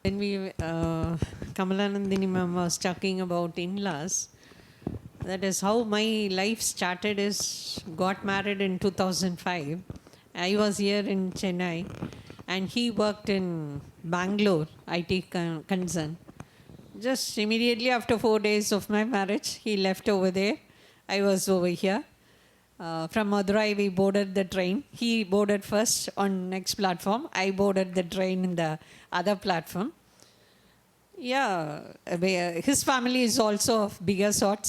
When Kamalanandini ma'am was talking about in-laws, that is how my life started. Got married in 2005. I was here in Chennai, and he worked in Bangalore, IT concern. Just immediately after 4 days of my marriage, he left over there. I was over here. From Madurai, we boarded the train. He boarded first on next platform. I boarded the train in the other platform. Yeah, his family is also of bigger sort.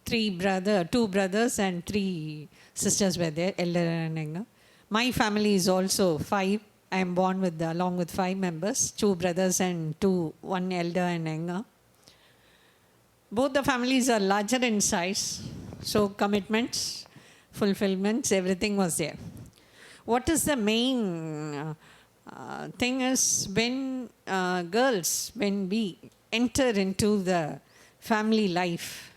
Two brothers and 3 sisters were there, elder and younger. My family is also 5. I am born along with 5 members, 2 brothers and 1 elder and younger. Both the families are larger in size, so commitments, fulfillments, everything was there. What is the main thing is when we enter into the family life,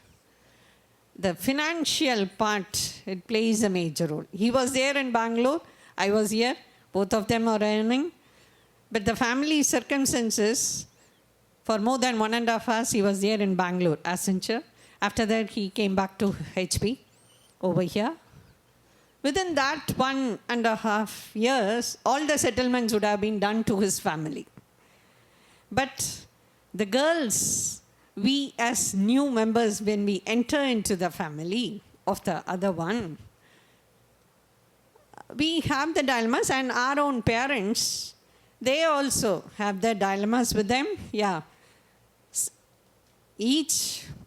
the financial part, it plays a major role. He was there in Bangalore, I was here, both of them are earning, but the family circumstances, for more than 1.5 hours, he was there in Bangalore, Accenture. After that, he came back to HP over here. Within that 1.5 years, all the settlements would have been done to his family. But the girls, we as new members, when we enter into the family of the other one, we have the dilemmas, and our own parents, they also have their dilemmas with them. Yeah.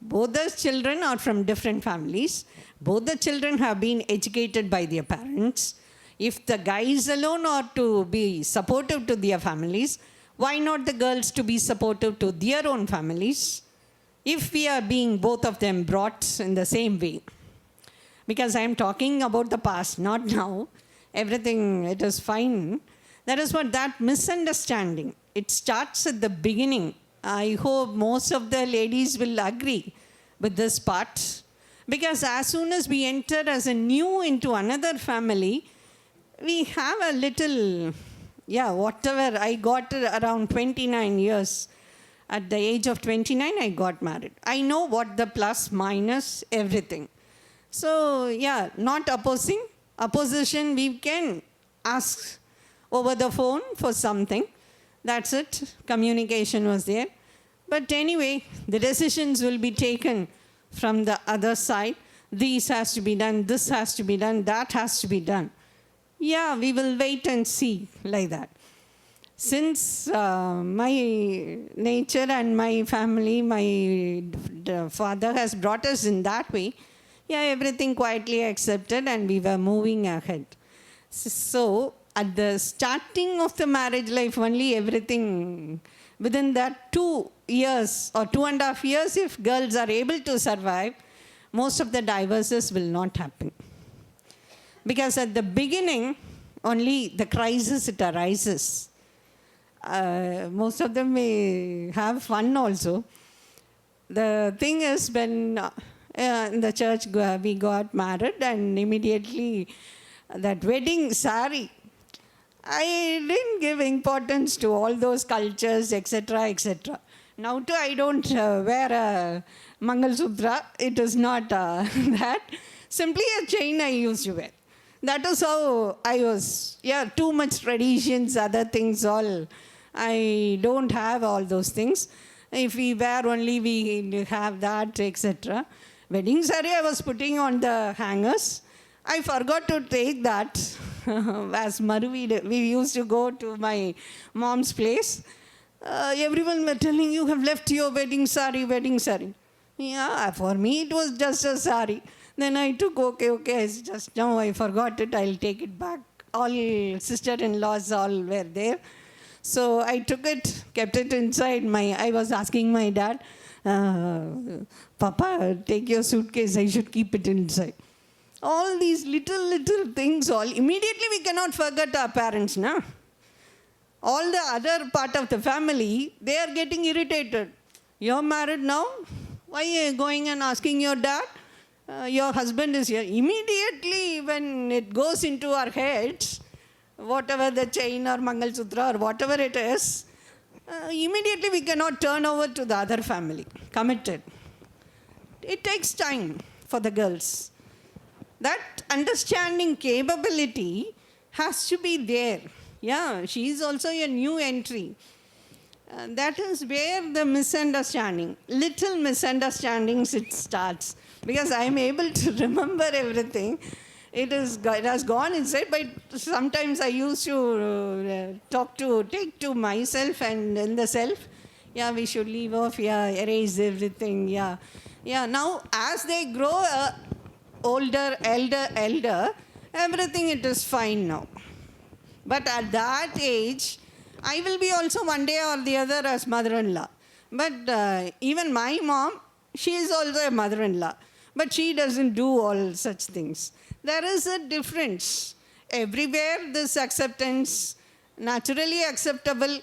Both the children are from different families. Both the children have been educated by their parents. If the guys alone are to be supportive to their families, why not the girls to be supportive to their own families? If we are being both of them brought in the same way. Because I am talking about the past, not now. Everything, it is fine. That is what that misunderstanding. It starts at the beginning. I hope most of the ladies will agree with this part. Because as soon as we enter as a new into another family, we have a little, whatever. I got around 29 years. At the age of 29, I got married. I know what the plus, minus, everything. So, not opposing. Opposition, we can ask over the phone for something. That's it. Communication was there. But anyway, the decisions will be taken from the other side. This has to be done, this has to be done, that has to be done. Yeah, we will wait and see like that. Since my nature and my family, my father has brought us in that way, everything quietly accepted and we were moving ahead. So, at the starting of the marriage life only, everything, within that 2 years or 2.5 years, if girls are able to survive, most of the divorces will not happen. Because at the beginning, only the crisis, it arises. Most of them may have fun also. The thing is, when in the church we got married, and immediately that wedding sari, I didn't give importance to all those cultures, etc., etc. Now too, I don't wear a Mangal Sutra. It is not that. Simply a chain I used to wear. That is how I was. Too much traditions, other things all. I don't have all those things. If we wear only, we have that, etc. Wedding saree I was putting on the hangers. I forgot to take that. As Maru, we used to go to my mom's place. Everyone were telling, you have left your wedding sari. Yeah, for me it was just a sari. Then I took, okay, just now I forgot it, I'll take it back. All sister-in-laws all were there. So I took it, kept it inside. I was asking my dad, Papa, take your suitcase, I should keep it inside. All these little things, immediately we cannot forget our parents, na? All the other part of the family, they are getting irritated. You're married now? Why are you going and asking your dad? Your husband is here. Immediately when it goes into our heads, whatever the chain or Mangal Sutra or whatever it is, immediately we cannot turn over to the other family, committed. It takes time for the girls. That understanding capability has to be there. Yeah, she is also a new entry. That is where the misunderstanding, little misunderstandings it starts. Because I am able to remember everything. It has gone inside, but sometimes I used to take to myself and in the self. Yeah, we should leave off, yeah, erase everything, yeah. Yeah, now as they grow older, elder, everything it is fine now. But at that age, I will be also one day or the other as mother-in-law. But even my mom, she is also a mother-in-law. But she doesn't do all such things. There is a difference. Everywhere this acceptance, naturally acceptable,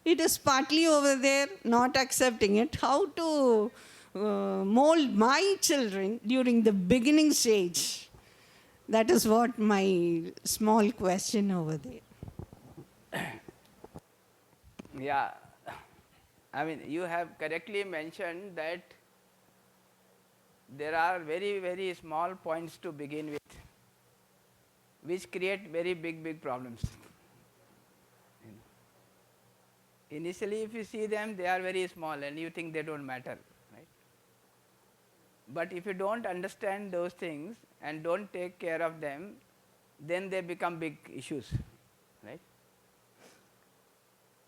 it is partly over there, not accepting it. How to mold my children during the beginning stage? That is what my small question over there. Yeah, I mean, you have correctly mentioned that there are very, very small points to begin with, which create very big problems. Initially, if you see them, they are very small and you think they don't matter, right? But if you don't understand those things and don't take care of them, then they become big issues, right?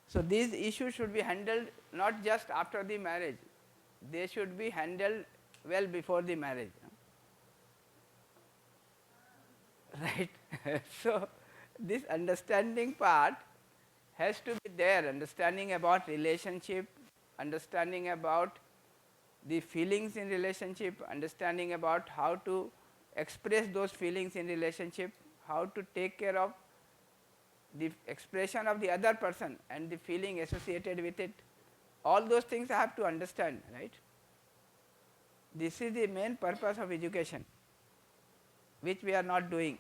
So these issues should be handled not just after the marriage, they should be handled well before the marriage, right? So this understanding part has to be there, understanding about relationship, understanding about the feelings in relationship, understanding about how to express those feelings in relationship, how to take care of the expression of the other person and the feeling associated with it. All those things I have to understand, right? This is the main purpose of education, which we are not doing.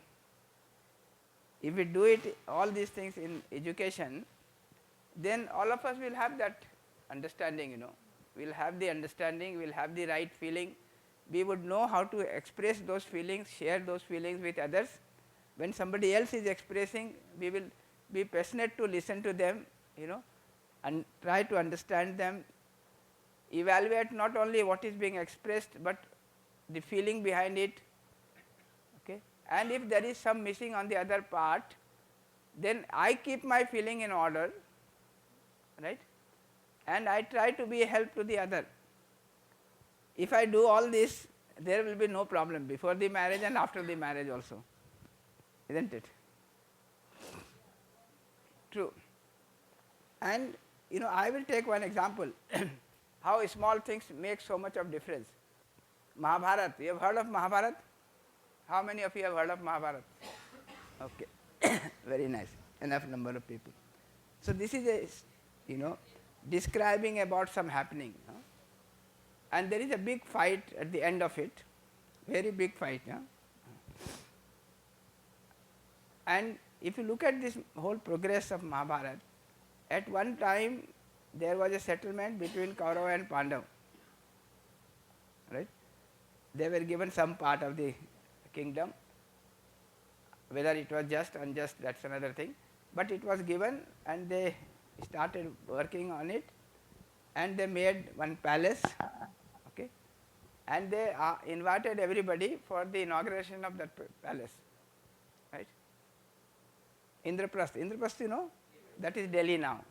If we do it, all these things in education, then all of us will have that understanding, we will have the understanding, we will have the right feeling, we would know how to express those feelings, share those feelings with others. When somebody else is expressing, we will be passionate to listen to them, and try to understand them, evaluate not only what is being expressed, but the feeling behind it. Okay? And if there is some missing on the other part, then I keep my feeling in order, right? And I try to be a help to the other. If I do all this, there will be no problem before the marriage and after the marriage also, isn't it? True. And I will take one example how small things make so much of difference. Mahabharata, you have heard of Mahabharata? How many of you have heard of Mahabharata? Okay, very nice, enough number of people. So this is a, describing about some happening, and there is a big fight at the end of it, very big fight. And if you look at this whole progress of Mahabharata, at one time there was a settlement between Kaurava and Pandava, right? They were given some part of the kingdom, whether it was just, unjust, that is another thing, but it was given and they started working on it, and they made one palace, okay, and they invited everybody for the inauguration of that palace, right? Indraprastha, that is Delhi now.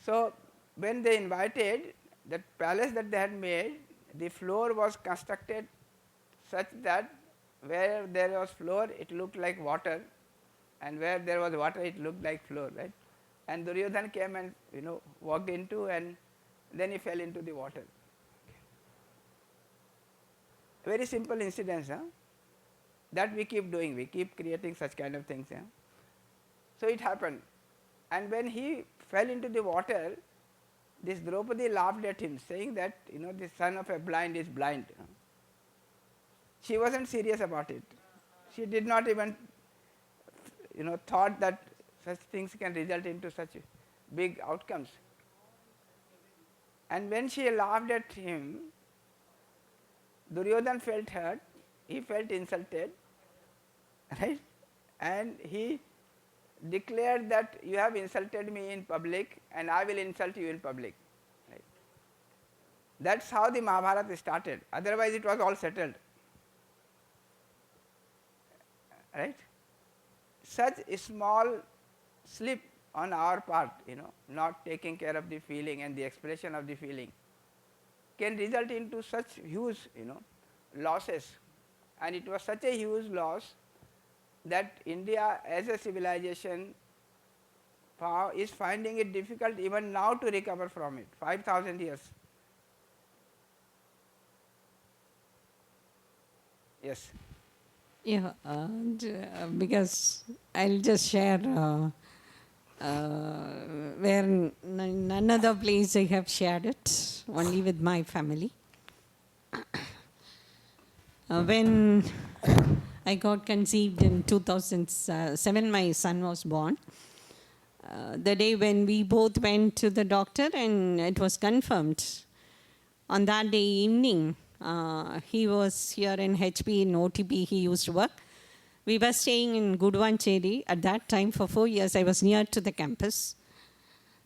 So when they invited, that palace that they had made, the floor was constructed such that where there was floor it looked like water, and where there was water it looked like floor, right? And Duryodhana came and walked into, and then he fell into the water. Very simple incidents, that we keep doing, we keep creating such kind of things. So it happened, and when he fell into the water, this Draupadi laughed at him, saying that the son of a blind is blind. She wasn't serious about it. She did not even, thought that such things can result into such big outcomes. And when she laughed at him, Duryodhan felt hurt, he felt insulted, right? And he declared that you have insulted me in public and I will insult you in public. Right? That's how the Mahabharata started. Otherwise it was all settled. Right? Such a small slip on our part, not taking care of the feeling and the expression of the feeling, can result into such huge, losses. And it was such a huge loss that India as a civilization is finding it difficult even now to recover from it, 5,000 years. Yes. Yeah, because I'll just share where in another place I have shared it, only with my family. When I got conceived in 2007, my son was born. The day when we both went to the doctor and it was confirmed. On that day evening, he was here in HP, in OTP, he used to work. We were staying in Gudvancheri. At that time, for 4 years, I was near to the campus.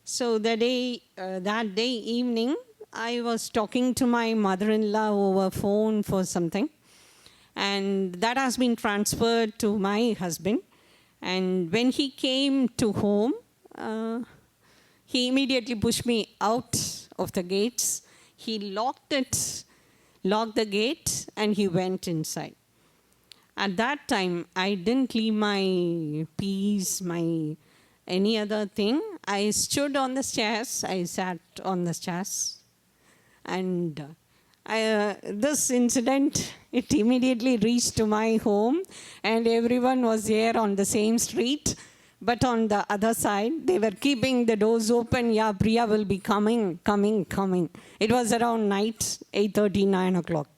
So that day evening, I was talking to my mother-in-law over phone for something. And that has been transferred to my husband. And when he came to home, he immediately pushed me out of the gates. He locked the gate, and he went inside. At that time, I didn't leave my peace, any other thing. I stood on the stairs. I sat on the stairs. And this incident, it immediately reached to my home, and everyone was there on the same street. But on the other side, they were keeping the doors open. Yeah, Priya will be coming. It was around night, 8:30, 9 o'clock.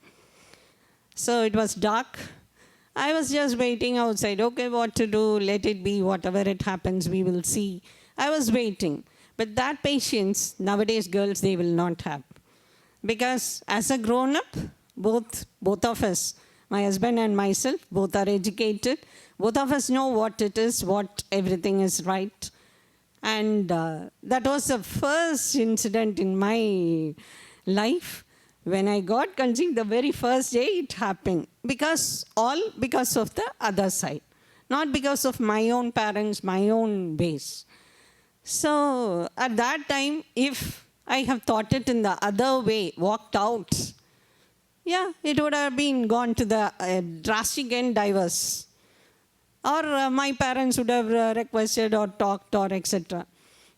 So it was dark. I was just waiting outside. Okay, what to do? Let it be. Whatever it happens, we will see. I was waiting. But that patience, nowadays girls, they will not have. Because as a grown-up, both of us, my husband and myself, both are educated. Both of us know what it is, what everything is right. And that was the first incident in my life. When I got conceived, the very first day it happened. Because of the other side. Not because of my own parents, my own ways. So at that time, if I have thought it in the other way, walked out, yeah, it would have been gone to the drastic end, divorce. Or my parents would have requested or talked or etc.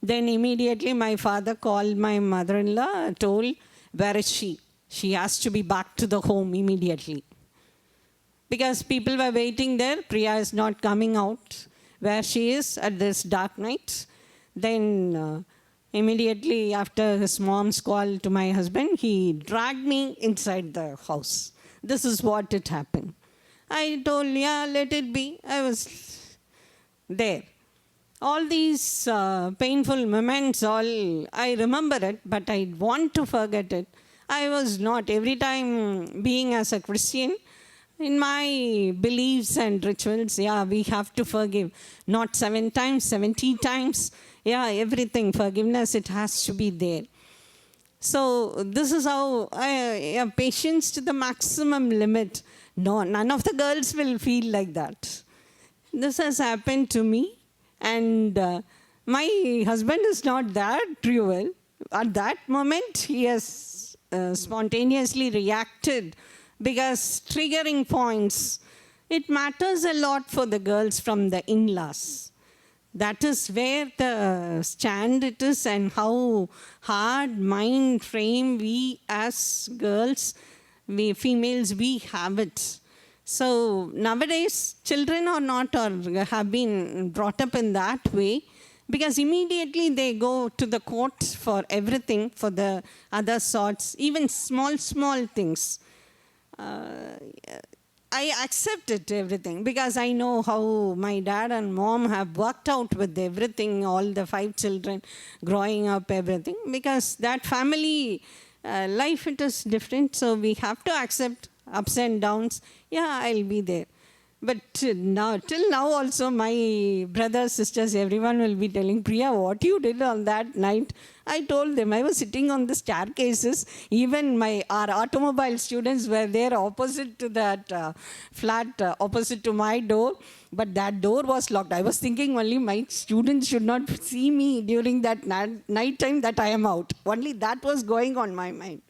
Then immediately my father called my mother-in-law, told, where is she? She has to be back to the home immediately. Because people were waiting there, Priya is not coming out where she is at this dark night. Then immediately after his mom's call to my husband, he dragged me inside the house. This is what it happened. I told, yeah, let it be. I was there. All these painful moments, I remember it, but I want to forget it. I was not. Every time being as a Christian, in my beliefs and rituals, yeah, we have to forgive. Not 7 times, 70 times. Yeah, everything, forgiveness, it has to be there. So this is how I have patience to the maximum limit. No, none of the girls will feel like that. This has happened to me. And my husband is not that cruel. At that moment, he has spontaneously reacted because triggering points, it matters a lot for the girls from the in-laws. That is where the stand it is and how hard mind frame we as girls, we females, we have it. So nowadays, children are not or have been brought up in that way because immediately they go to the court for everything, for the other sorts, even small things. I accept it, everything, because I know how my dad and mom have worked out with everything, all the 5 children growing up, everything, because that family life, it is different. So we have to accept ups and downs. Yeah, I'll be there. But now, till now also, my brothers, sisters, everyone will be telling, Priya, what you did on that night? I told them I was sitting on the staircases. Even our automobile students were there opposite to that flat, opposite to my door. But that door was locked. I was thinking only my students should not see me during that night time that I am out. Only that was going on my mind.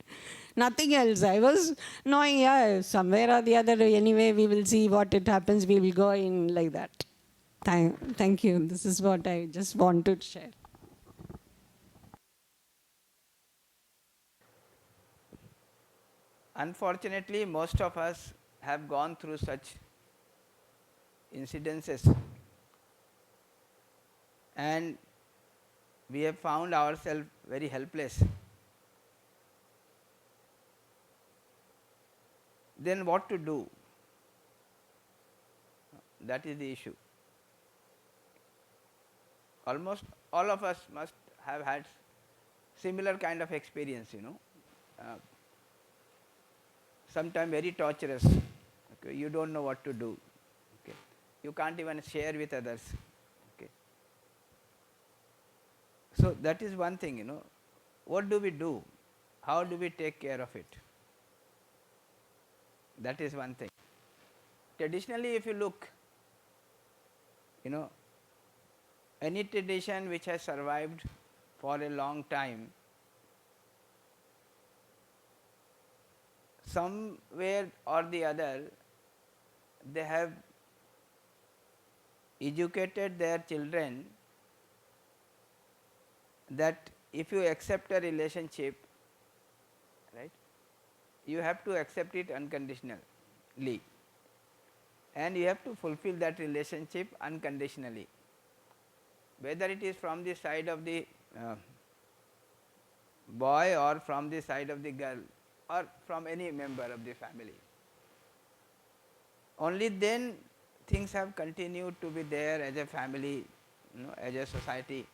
Nothing else. I was knowing, yeah, somewhere or the other, anyway, we will see what it happens. We will go in like that. Thank you. This is what I just wanted to share. Unfortunately, most of us have gone through such incidences, and we have found ourselves very helpless. Then what to do? That is the issue. Almost all of us must have had similar kind of experience, sometimes very torturous. Okay, you don't know what to do. Okay, you can't even share with others. Okay, so that is one thing. What do we do? How do we take care of it? That is one thing. Traditionally, if you look, any tradition which has survived for a long time, somewhere or the other, they have educated their children that if you accept a relationship, right, you have to accept it unconditionally, and you have to fulfill that relationship unconditionally, whether it is from the side of the boy or from the side of the girl or from any member of the family. Only then things have continued to be there as a family, as a society.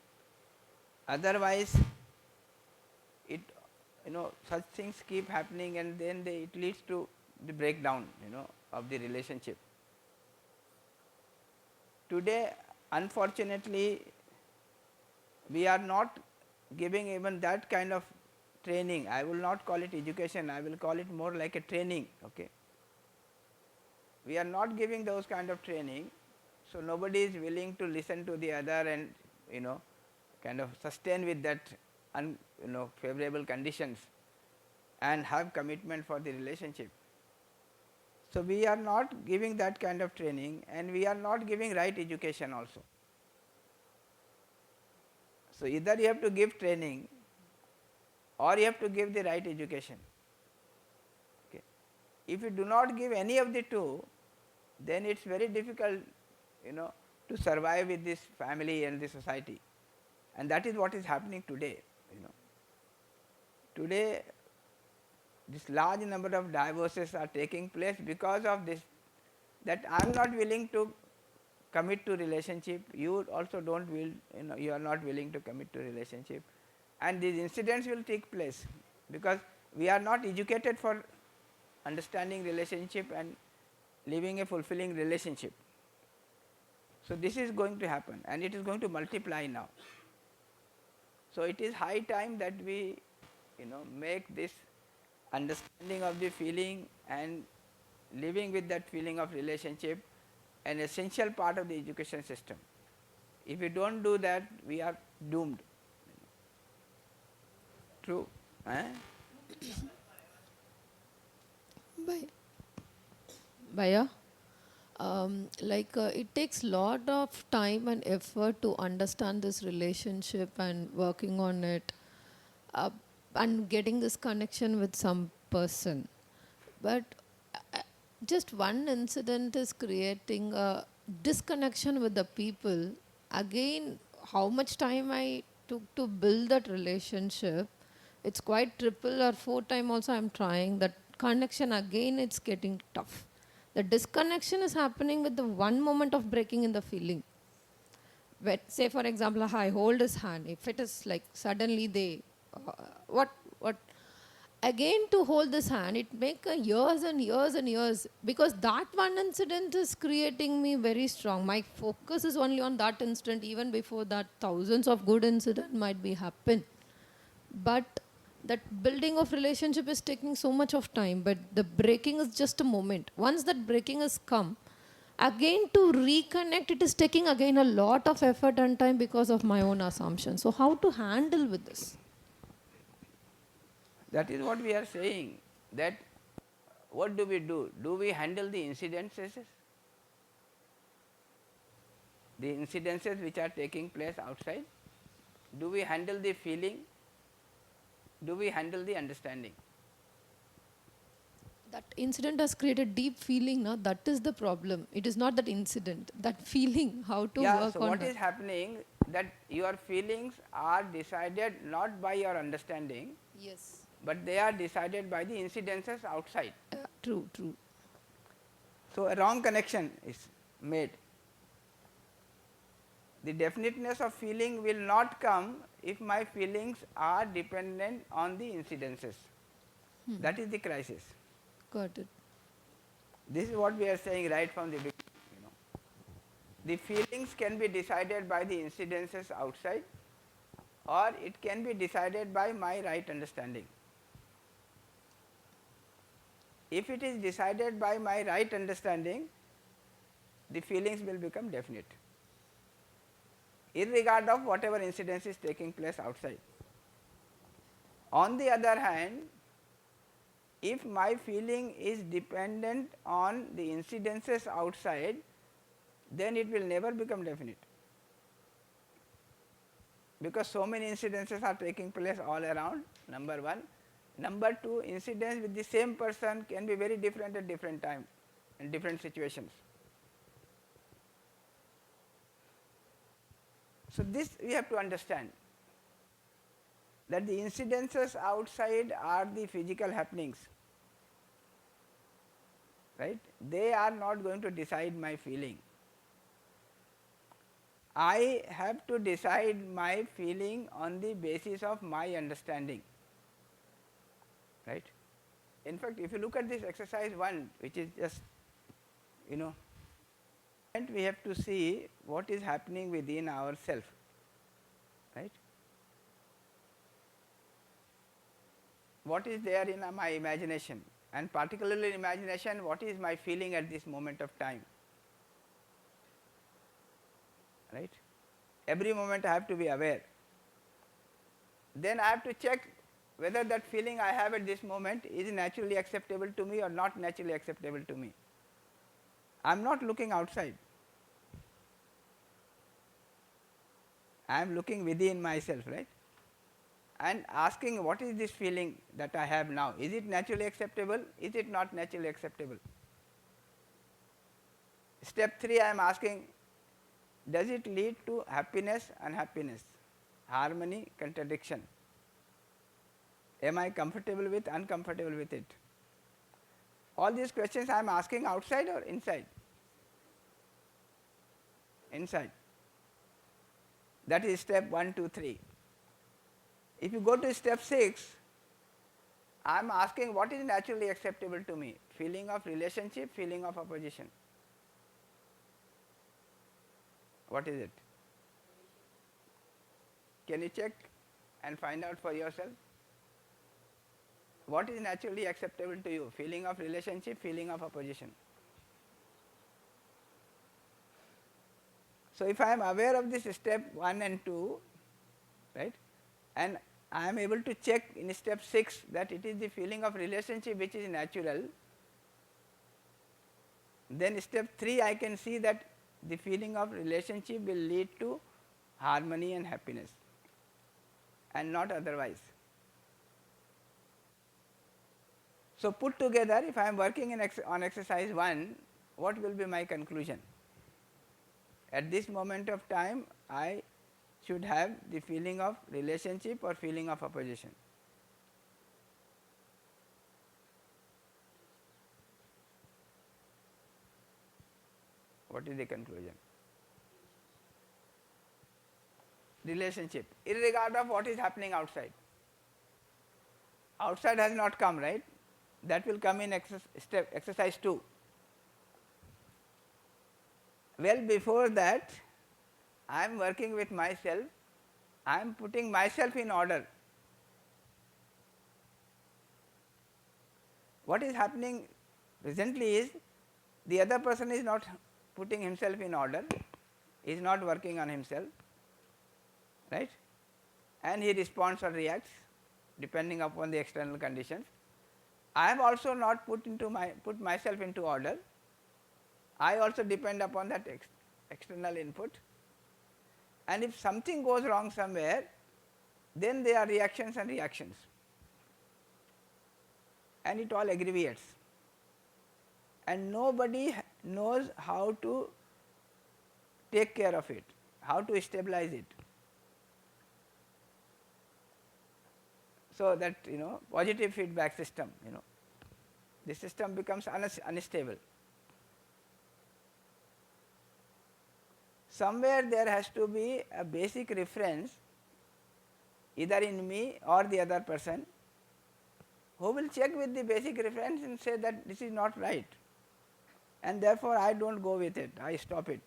Otherwise, such things keep happening, and then it leads to the breakdown, of the relationship. Today, unfortunately, we are not giving even that kind of training. I will not call it education, I will call it more like a training. Okay, we are not giving those kind of training, so nobody is willing to listen to the other and kind of sustain with that favorable conditions and have commitment for the relationship. So we are not giving that kind of training, and we are not giving right education also. So either you have to give training or you have to give the right education. Okay. If you do not give any of the two, then it's very difficult, to survive with this family and the society. And that is what is happening today. Today, this large number of divorces are taking place because of this, that I am not willing to commit to relationship, you also don't will, you are not willing to commit to relationship, and these incidents will take place because we are not educated for understanding relationship and living a fulfilling relationship. So this is going to happen, and it is going to multiply now. So it is high time that we make this understanding of the feeling and living with that feeling of relationship an essential part of the education system. If we don't do that, we are doomed. True? Baya, it takes lot of time and effort to understand this relationship and working on it, and getting this connection with some person. But just one incident is creating a disconnection with the people. Again, how much time I took to build that relationship, it's quite triple or 4 time also I'm trying that connection again, it's getting tough. The disconnection is happening with the one moment of breaking in the feeling. Say for example, I hold his hand. If it is like suddenly they, what, again to hold this hand, it make years and years and years, because that one incident is creating me very strong. My focus is only on that instant. Even before that, thousands of good incidents might be happen. But that building of relationship is taking so much of time, but the breaking is just a moment. Once that breaking has come, again to reconnect, it is taking again a lot of effort and time because of my own assumptions. So how to handle with this? That is what we are saying, that what do? Do we handle the incidences? The incidences which are taking place outside? Do we handle the feeling? Do we handle the understanding? That incident has created deep feeling, now that is the problem. It is not that incident, that feeling, how to work so on what that. is happening, that your feelings are decided not by your understanding, Yes. but they are decided by the incidences outside. True, true. So a wrong connection is made. The definiteness of feeling will not come if my feelings are dependent on the incidences. That is the crisis. Got it. This is what we are saying right from the beginning. The feelings can be decided by the incidences outside, or it can be decided by my right understanding. If it is decided by my right understanding, the feelings will become definite, irregardless of whatever incidence is taking place outside. On the other hand, if my feeling is dependent on the incidences outside, then it will never become definite, because so many incidences are taking place all around, number one. Number two, incidents with the same person can be very different at different times in different situations. So this we have to understand, that the incidences outside are the physical happenings, right? They are not going to decide my feeling. I have to decide my feeling on the basis of my understanding, right? In fact, if you look at this exercise 1, which is just, and we have to see what is happening within ourselves, right? What is there in my imagination, and particularly in imagination, what is my feeling at this moment of time, right? Every moment I have to be aware. Then I have to check whether that feeling I have at this moment is naturally acceptable to me or not naturally acceptable to me. I am not looking outside, I am looking within myself, right? And asking, what is this feeling that I have now? Is it naturally acceptable? Is it not naturally acceptable? Step 3, I am asking, does it lead to happiness, unhappiness, harmony, contradiction? Am I comfortable with, uncomfortable with it? All these questions I am asking outside or inside? Inside. That is step 1, 2, 3. If you go to step 6, I am asking, what is naturally acceptable to me? Feeling of relationship, feeling of opposition. What is it? Can you check and find out for yourself? What is naturally acceptable to you? Feeling of relationship, feeling of opposition. So if I am aware of this step 1 and 2, right, and I am able to check in step 6 that it is the feeling of relationship which is natural, then step 3 I can see that the feeling of relationship will lead to harmony and happiness, and not otherwise. So put together, if I am working on exercise 1, what will be my conclusion? At this moment of time, I should have the feeling of relationship or feeling of opposition. What is the conclusion? Relationship, irregardless of what is happening outside. Outside has not come, right? That will come in exercise 2. Well, before that, I am working with myself, I am putting myself in order. What is happening presently is the other person is not putting himself in order, is not working on himself, right? And he responds or reacts depending upon the external conditions. I have also not put myself into order. I also depend upon that external input. And if something goes wrong somewhere, then there are reactions and reactions. And it all aggravates. And nobody knows how to take care of it, how to stabilize it. So that, positive feedback system, the system becomes unstable. Somewhere there has to be a basic reference, either in me or the other person, who will check with the basic reference and say that this is not right, and therefore I don't go with it, I stop it.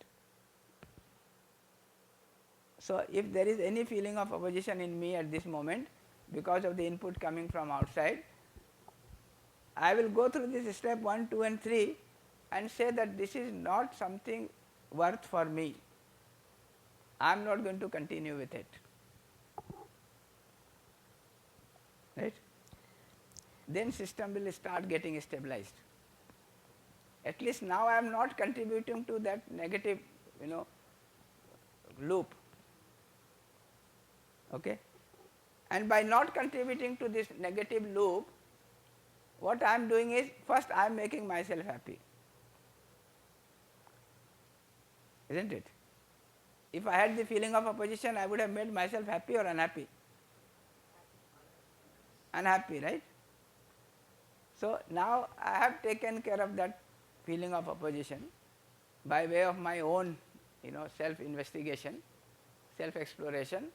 So if there is any feeling of opposition in me at this moment because of the input coming from outside, I will go through this step 1, 2 and 3 and say that this is not something worth for me, I am not going to continue with it, right? Then system will start getting stabilized. At least now I am not contributing to that negative, loop, okay? And by not contributing to this negative loop, what I am doing is, first I am making myself happy, isn't it? If I had the feeling of opposition, I would have made myself happy or unhappy? Unhappy, right? So now I have taken care of that feeling of opposition by way of my own, self-investigation, self-exploration.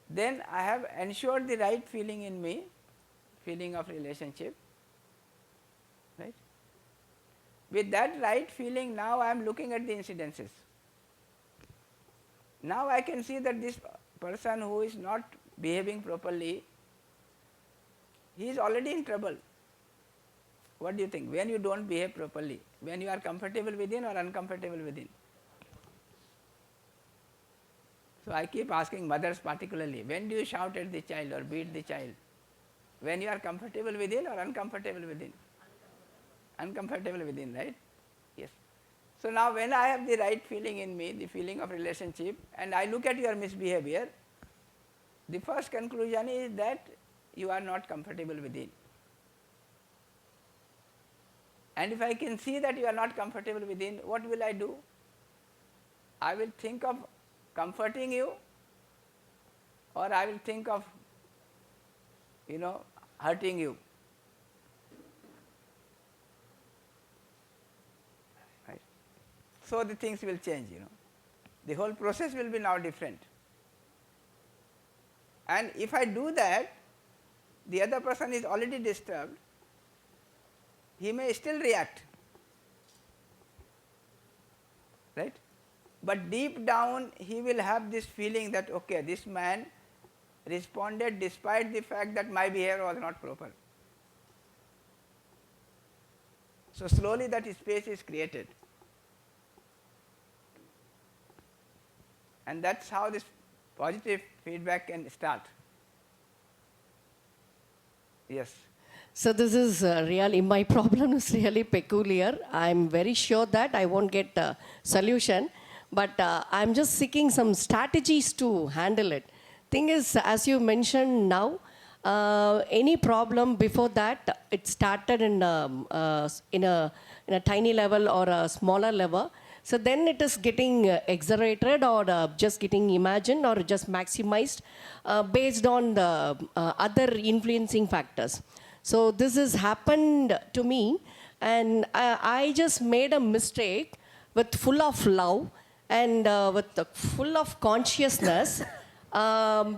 Then I have ensured the right feeling in me, feeling of relationship, right? With that right feeling, now I am looking at the incidences. Now I can see that this person who is not behaving properly, he is already in trouble. What do you think? When you don't behave properly, when you are comfortable within or uncomfortable within? So I keep asking mothers particularly, when do you shout at the child or beat the child? When you are comfortable within or uncomfortable within? Uncomfortable within, right? Yes. So now when I have the right feeling in me, the feeling of relationship, and I look at your misbehavior, the first conclusion is that you are not comfortable within. And if I can see that you are not comfortable within, what will I do? I will think of comforting you, or I will think of, hurting you. Right? So the things will change, The whole process will be now different. And if I do that, the other person is already disturbed, he may still react, right? But deep down he will have this feeling that, okay, this man responded despite the fact that my behavior was not proper. So slowly that space is created. And that's how this positive feedback can start. Yes. So this is really, my problem is really peculiar. I'm very sure that I won't get a solution, but I'm just seeking some strategies to handle it. Thing is, as you mentioned now, any problem before that, it started in a tiny level or a smaller level. So then it is getting exaggerated or just getting imagined or just maximized based on the other influencing factors. So this has happened to me, and I just made a mistake with full of love and with full of consciousness.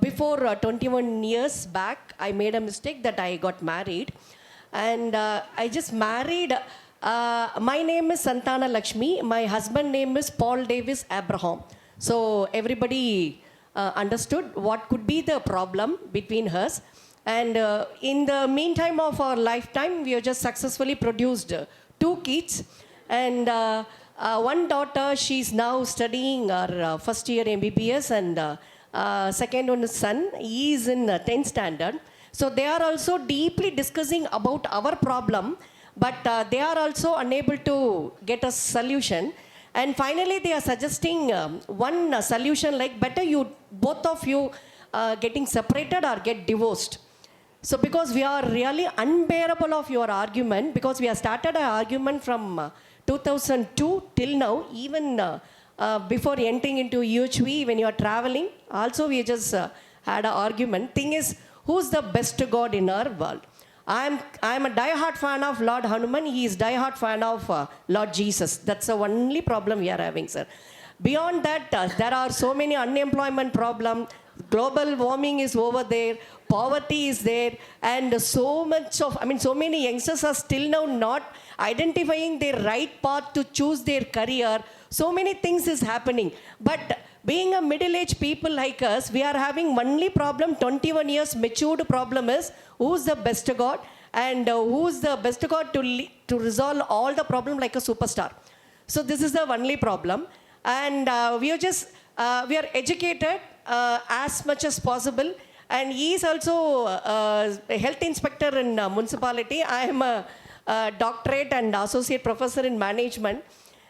Before 21 years back, I made a mistake that I got married. And I just married. My name is Santana Lakshmi. My husband name is Paul Davis Abraham. So everybody understood what could be the problem between us. And in the meantime of our lifetime, we have just successfully produced 2 kids. And one daughter, she's now studying her first year MBBS, and second one is son, he is in 10th standard. So they are also deeply discussing about our problem, but they are also unable to get a solution. And finally, they are suggesting one solution, like better you, both of you getting separated or get divorced. So because we are really unbearable of your argument, because we have started an argument from 2002 till now, even before entering into UHV, when you are traveling, also we just had an argument. Thing is, who's the best God in our world? I'm a die-hard fan of Lord Hanuman. He is die-hard fan of Lord Jesus. That's the only problem we are having, sir. Beyond that, there are so many unemployment problems. Global warming is over there. Poverty is there. And so many youngsters are still now not identifying their right path to choose their career. So many things is happening. But being a middle-aged people like us, we are having only problem, 21 years matured problem is, who's the best God and who's the best God to resolve all the problem like a superstar. So this is the only problem. And we are educated as much as possible. And he is also a health inspector in municipality. I am a doctorate and associate professor in management.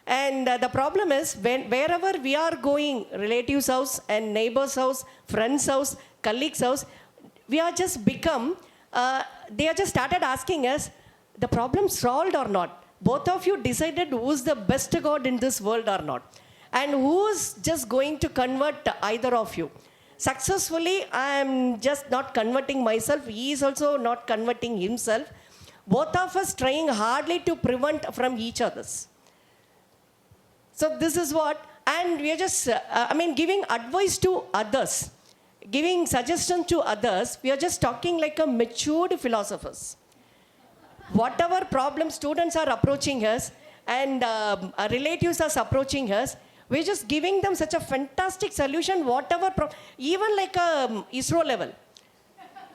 And the problem is, wherever we are going, relatives' house and neighbors' house, friends' house, colleagues' house, we are just become, they are just started asking us, the problem solved or not? Both of you decided who's the best God in this world or not? And who's just going to convert either of you? Successfully, I am just not converting myself. He is also not converting himself. Both of us trying hardly to prevent from each other's. So this is what, and we are just, giving advice to others, giving suggestions to others. We are just talking like a matured philosophers. Whatever problem students are approaching us and relatives are approaching us, we're just giving them such a fantastic solution, whatever, even like a ISRO level.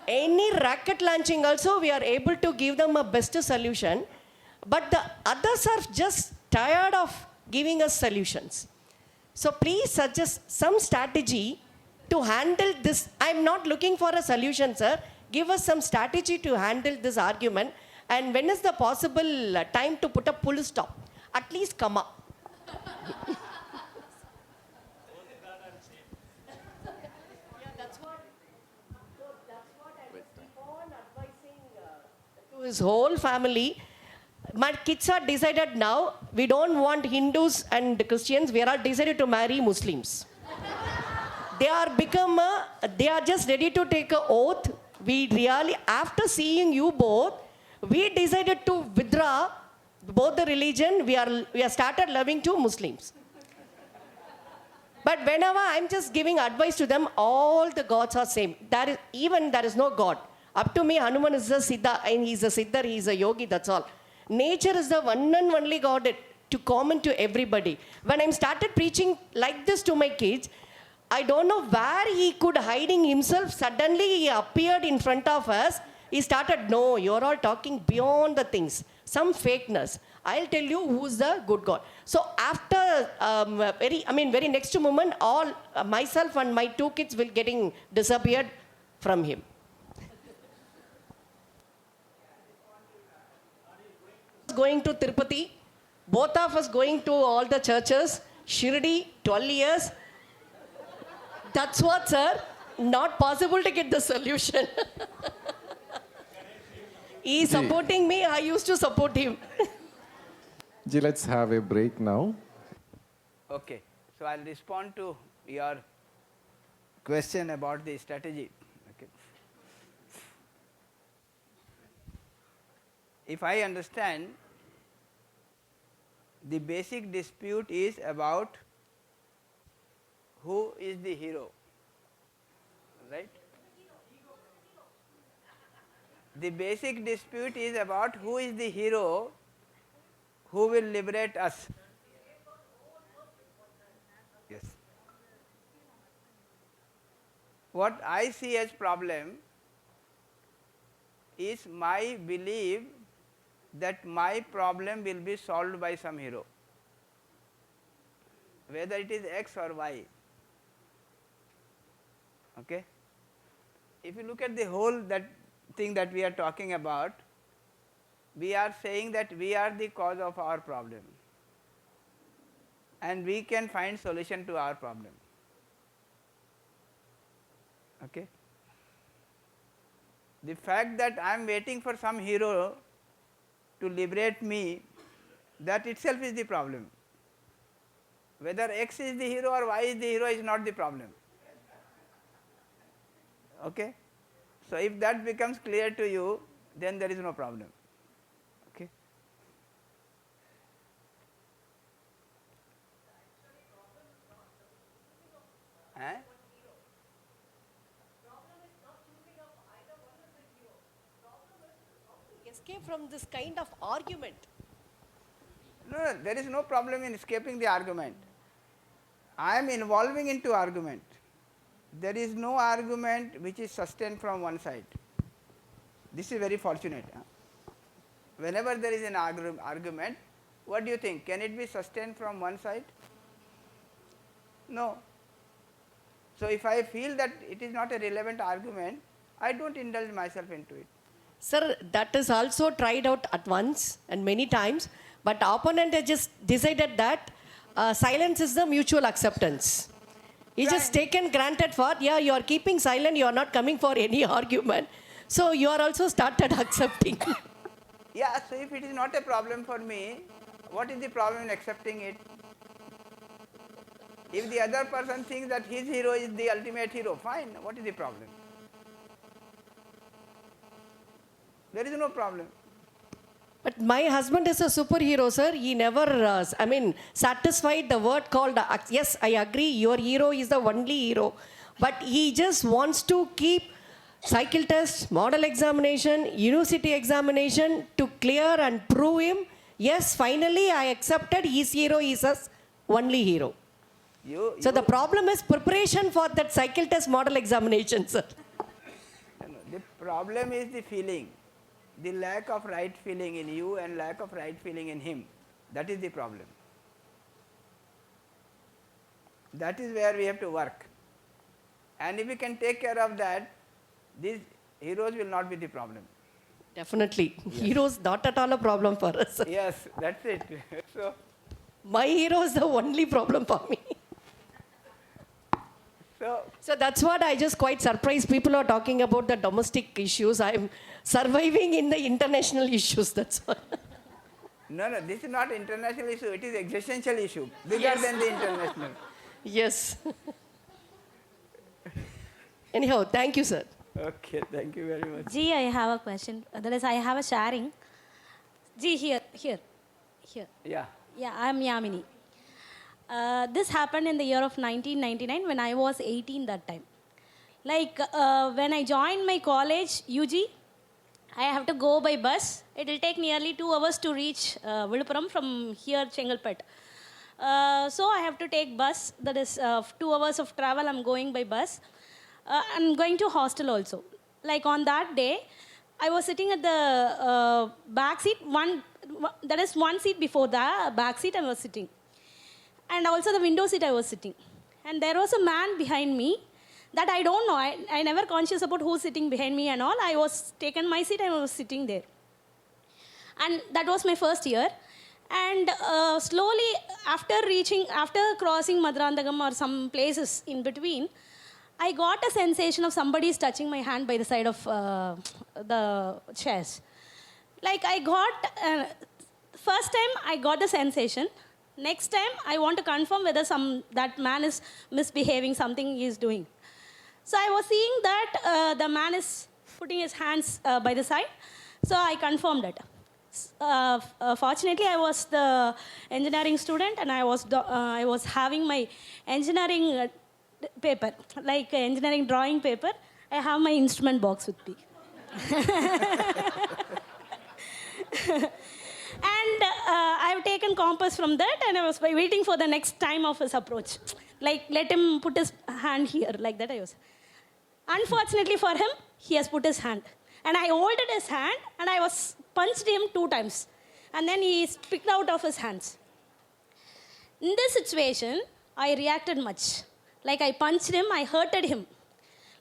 Any rocket launching also, we are able to give them a best solution. But the others are just tired of giving us solutions. So please suggest some strategy to handle this. I'm not looking for a solution, sir. Give us some strategy to handle this argument. And when is the possible time to put a full stop? At least come up. To his whole family. My kids are decided now, we don't want Hindus and Christians, we are decided to marry Muslims. They are just ready to take an oath. We really, after seeing you both, we decided to withdraw both the religion. We are started loving to Muslims. But whenever I'm just giving advice to them, all the gods are same. There is no God. Up to me, Hanuman is a Siddha, and he's a Siddhar, he's a yogi, that's all. Nature is the one and only God to common to everybody. When I started preaching like this to my kids, I don't know where he could hiding himself. Suddenly he appeared in front of us. He started, no, you're all talking beyond the things. Some fakeness. I'll tell you who's the good God. So after very next moment, all myself and my 2 kids will getting disappeared from him. Going to Tirupati, both of us going to all the churches, Shirdi, 12 years. That's what, sir, not possible to get the solution. He is supporting me, I used to support him. Ji, let's have a break now. Okay, so I'll respond to your question about the strategy. Okay. If I understand the basic dispute is about who is the hero, right? The basic dispute is about who is the hero who will liberate us. Yes. What I see as problem is my belief that my problem will be solved by some hero, whether it is X or Y. Okay? If you look at the whole that thing that we are talking about, we are saying that we are the cause of our problem and we can find solution to our problem. Okay? The fact that I am waiting for some hero to liberate me, that itself is the problem. Whether X is the hero or Y is the hero is not the problem. Okay? So, if that becomes clear to you, then there is no problem. Okay? Eh? Escape from this kind of argument. No, there is no problem in escaping the argument. I am involving into argument. There is no argument which is sustained from one side. This is very fortunate. Huh? Whenever there is an argument, what do you think? Can it be sustained from one side? No. So, if I feel that it is not a relevant argument, I do not indulge myself into it. Sir, that is also tried out at once and many times, but the opponent has just decided that silence is the mutual acceptance. He just taken granted for, yeah, you are keeping silent, you are not coming for any argument. So you are also started accepting. Yeah, so if it is not a problem for me, what is the problem in accepting it? If the other person thinks that his hero is the ultimate hero, fine, what is the problem? There is no problem. But my husband is a superhero, sir. He never, satisfied the word called, yes, I agree, your hero is the only hero. But he just wants to keep cycle test, model examination, university examination to clear and prove him, yes, finally I accepted his hero is his only hero. So the problem is preparation for that cycle test model examination, sir. The problem is the feeling. The lack of right feeling in you and lack of right feeling in him, that is the problem. That is where we have to work. And if we can take care of that, these heroes will not be the problem. Definitely. Yes. Heroes not at all a problem for us. Yes, that's it. So, my hero is the only problem for me. So that's what I just quite surprised. People are talking about the domestic issues. I'm surviving in the international issues, that's all. No, this is not international issue, it is existential issue, bigger than the international. Yes. Anyhow, thank you, sir. Okay, thank you very much. Ji, I have a question. That is, I have a sharing. Ji, here. Yeah. Yeah, I am Yamini. This happened in the year of 1999 when I was 18 that time. Like when I joined my college, UG, I have to go by bus. It will take nearly 2 hours to reach Viluppuram from here, Chengalpet. So I have to take bus. That is 2 hours of travel. I'm going by bus. I'm going to hostel also. Like on that day, I was sitting at the back seat. That is one seat before the back seat I was sitting. And also the window seat I was sitting. And there was a man behind me that I don't know. I never conscious about who's sitting behind me and all. I was taken my seat and I was sitting there. And that was my first year. And slowly after crossing Maduranthagam or some places in between, I got a sensation of somebody is touching my hand by the side of the chest. Like I got, first time I got the sensation. Next time, I want to confirm whether that man is misbehaving, something he is doing. So I was seeing that the man is putting his hands by the side. So I confirmed it. Fortunately, I was the engineering student, and I was having my engineering paper, like engineering drawing paper. I have my instrument box with me. And I've taken compass from that, and I was waiting for the next time of his approach. Like, let him put his hand here, like that I was. Unfortunately for him, he has put his hand. And I holded his hand, and I was punched him 2 times. And then he picked out of his hands. In this situation, I reacted much. Like, I punched him, I hurted him.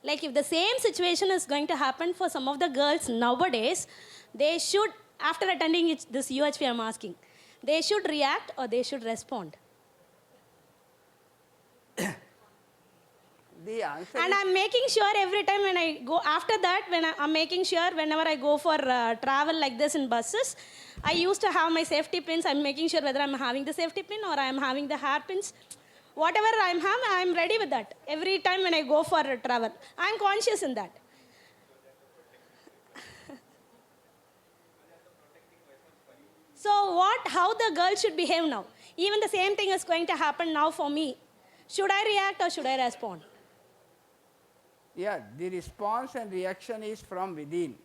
Like, if the same situation is going to happen for some of the girls nowadays, they should, after attending this UHV, I'm asking, they should react or they should respond. The answer And is, I'm making sure every time when I go, after that, I'm making sure whenever I go for travel like this in buses, I used to have my safety pins. I'm making sure whether I'm having the safety pin or I'm having the hairpins. Whatever I'm ready with that. Every time when I go for travel, I'm conscious in that. So how the girl should behave now? Even the same thing is going to happen now for me. Should I react or should I respond? yeah, the response and reaction is from within.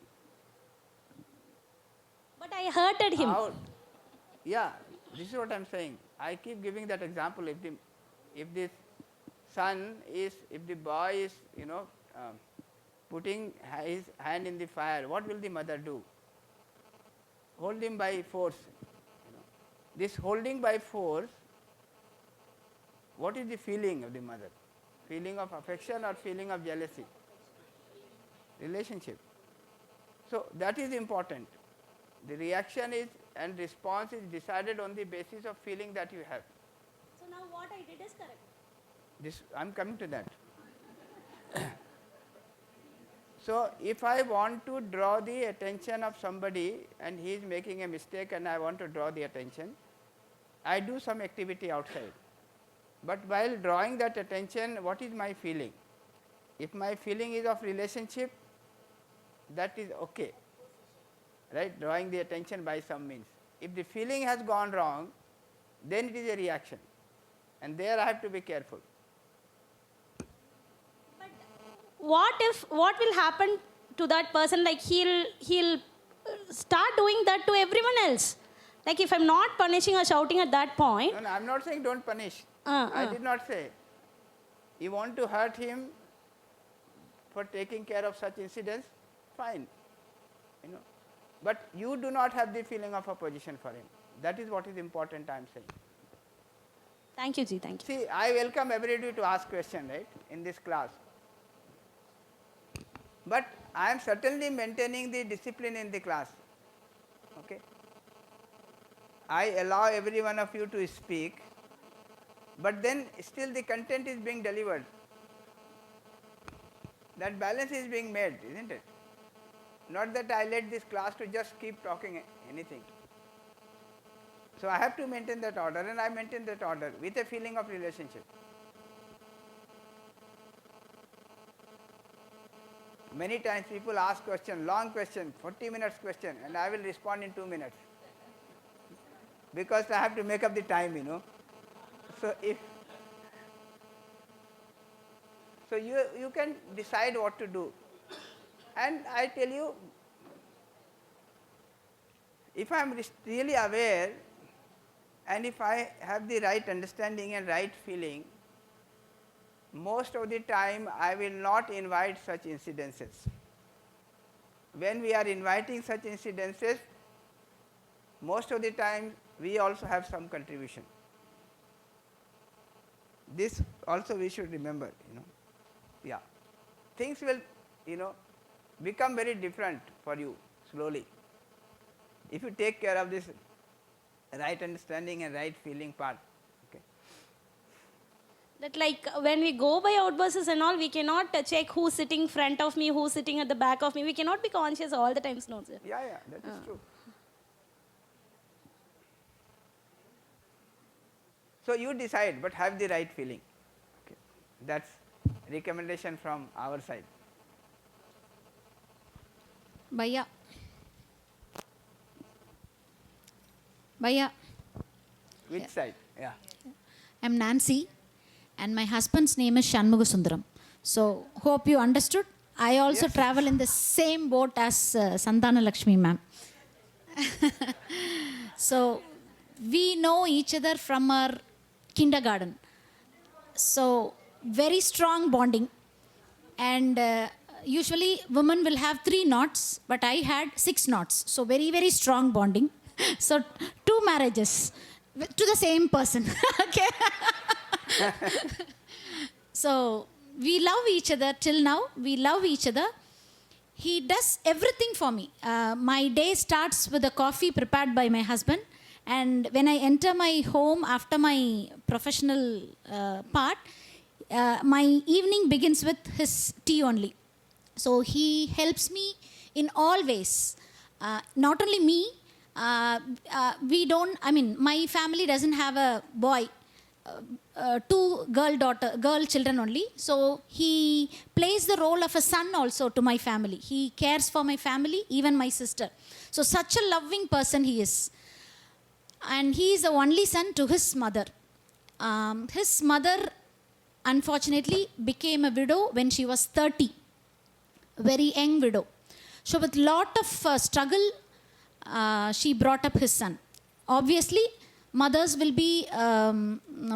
But I hurted him. Out. Yeah, this is what I'm saying. I keep giving that example. If this son is, if the boy is, putting his hand in the fire, what will the mother do? Hold him by force. This holding by force, what is the feeling of the mother? Feeling of affection or feeling of jealousy? Relationship. So that is important. The reaction is and response is decided on the basis of feeling that you have. So now what I did is correct. I'm coming to that. So if I want to draw the attention of somebody and he is making a mistake and I want to draw the attention, I do some activity outside. But while drawing that attention, what is my feeling? If my feeling is of relationship, that is okay, right? Drawing the attention by some means. If the feeling has gone wrong, then it is a reaction, and there I have to be careful. What will happen to that person? Like, he'll start doing that to everyone else. Like, if I'm not punishing or shouting at that point. No, I'm not saying don't punish. I did not say. You want to hurt him for taking care of such incidents, fine. But you do not have the feeling of opposition for him. That is what is important, I am saying. Thank you, Ji. Thank you. See, I welcome everybody to ask questions, right, in this class. But I am certainly maintaining the discipline in the class. Okay? I allow every one of you to speak, but then still the content is being delivered. That balance is being made, isn't it? Not that I let this class to just keep talking anything. So I have to maintain that order, and I maintain that order with a feeling of relationship. Many times people ask question, long question, 40 minutes question, and I will respond in 2 minutes. Because I have to make up the time, So you can decide what to do. And I tell you, if I am really aware and if I have the right understanding and right feeling, most of the time I will not invite such incidences. When we are inviting such incidences, most of the time we also have some contribution. This also we should remember, Yeah. Things will, become very different for you slowly. If you take care of this right understanding and right feeling part. Okay. That, like, when we go by outbuses and all, we cannot check who's sitting in front of me, who's sitting at the back of me. We cannot be conscious all the times, no, sir. Yeah, that is true. So you decide, but have the right feeling. Okay. That's recommendation from our side. Bhaiya. Bhaiya, Which side? Yeah. I'm Nancy, and my husband's name is Shanmugasundaram. So, hope you understood. I also Yes. travel in the same boat as Santana Lakshmi ma'am. So, we know each other from our kindergarten. So, very strong bonding. And usually, women will have 3 knots, but I had 6 knots. So, very, very strong bonding. So, 2 marriages to the same person. Okay. So, we love each other till now. We love each other. He does everything for me. My day starts with a coffee prepared by my husband. And when I enter my home after my professional part, my evening begins with his tea only. So he helps me in all ways. Not only me, my family doesn't have a boy. 2 girl children only. So he plays the role of a son also to my family. He cares for my family, even my sister. So such a loving person he is. And he is the only son to his mother. His mother, unfortunately, became a widow when she was 30. Very young widow. So with lot of struggle, she brought up his son. Obviously, mothers will be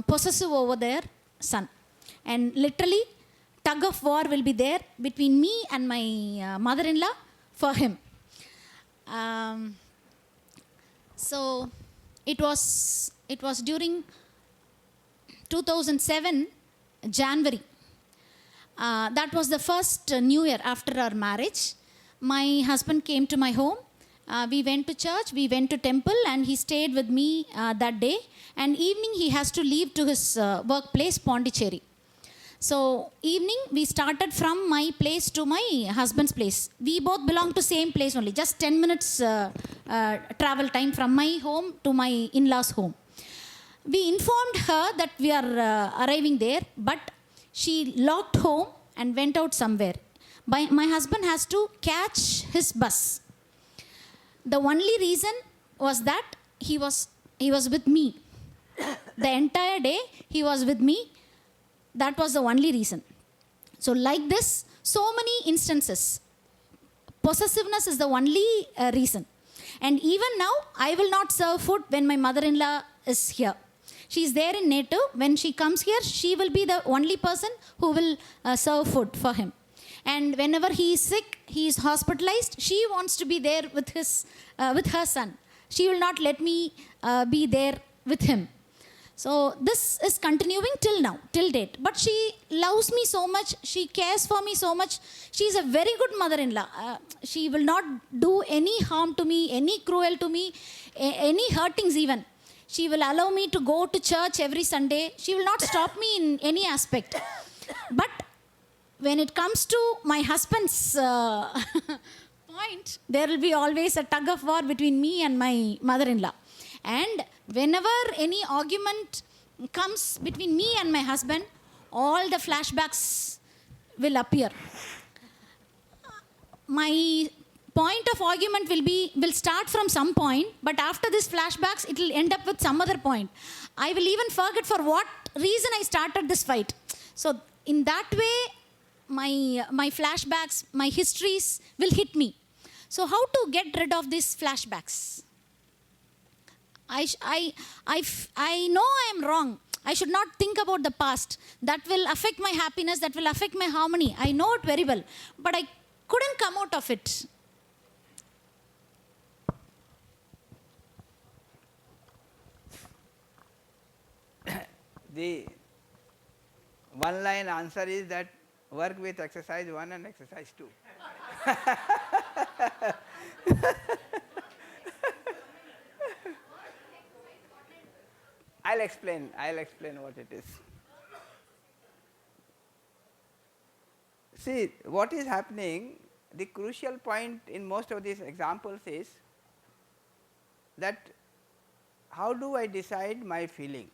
possessive over their son. And literally, tug of war will be there between me and my mother-in-law for him. So it was during 2007 January. That was the first New Year after our marriage. My husband came to my home. We went to church, we went to temple, and he stayed with me that day. And evening he has to leave to his workplace, Pondicherry. So evening we started from my place to my husband's place. We both belong to same place only, just 10 minutes travel time from my home to my in-laws' home. We informed her that we are arriving there, but she locked home and went out somewhere. My husband has to catch his bus. The only reason was that he was with me. The entire day he was with me. That was the only reason. So like this, so many instances. Possessiveness is the only reason. And even now, I will not serve food when my mother-in-law is here. She is there in native. When she comes here, she will be the only person who will serve food for him. And whenever he is sick, he is hospitalized, she wants to be there with her son. She will not let me be there with him. So this is continuing till now, till date. But she loves me so much. She cares for me so much. She is a very good mother-in-law. She will not do any harm to me, any cruel to me, any hurtings even. She will allow me to go to church every Sunday. She will not stop me in any aspect. But when it comes to my husband's point, there will be always a tug of war between me and my mother-in-law. And whenever any argument comes between me and my husband, all the flashbacks will appear. My point of argument will start from some point, but after this flashbacks, it will end up with some other point. I will even forget for what reason I started this fight. So in that way, my flashbacks, my histories will hit me. So how to get rid of these flashbacks? I know I am wrong. I should not think about the past. That will affect my happiness, that will affect my harmony. I know it very well, but I couldn't come out of it. The one-line answer is that work with exercise 1 and exercise 2. I'll explain what it is. See, what is happening, the crucial point in most of these examples is that how do I decide my feeling?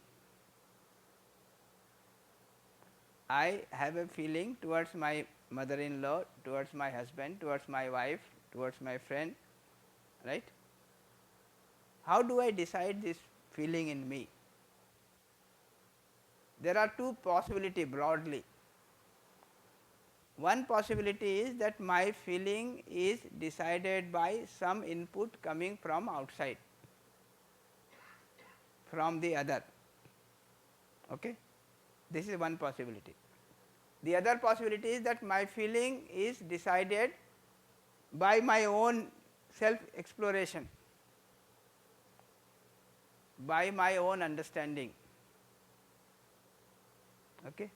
I have a feeling towards my mother-in-law, towards my husband, towards my wife, towards my friend, right? How do I decide this feeling in me? There are two possibilities broadly. One possibility is that my feeling is decided by some input coming from outside, from the other. Okay? This is one possibility. The other possibility is that my feeling is decided by my own self exploration, by my own understanding. Okay?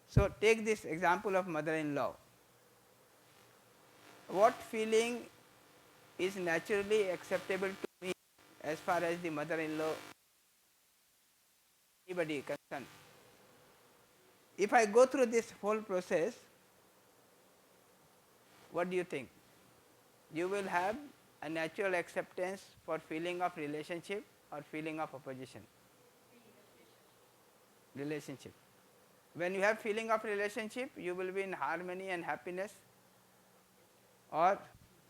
So, take this example of mother-in-law. What feeling is naturally acceptable to me as far as the mother-in-law, anybody concerned? If I go through this whole process, what do you think? You will have a natural acceptance for feeling of relationship or feeling of opposition? Relationship. When you have feeling of relationship, you will be in harmony and happiness, or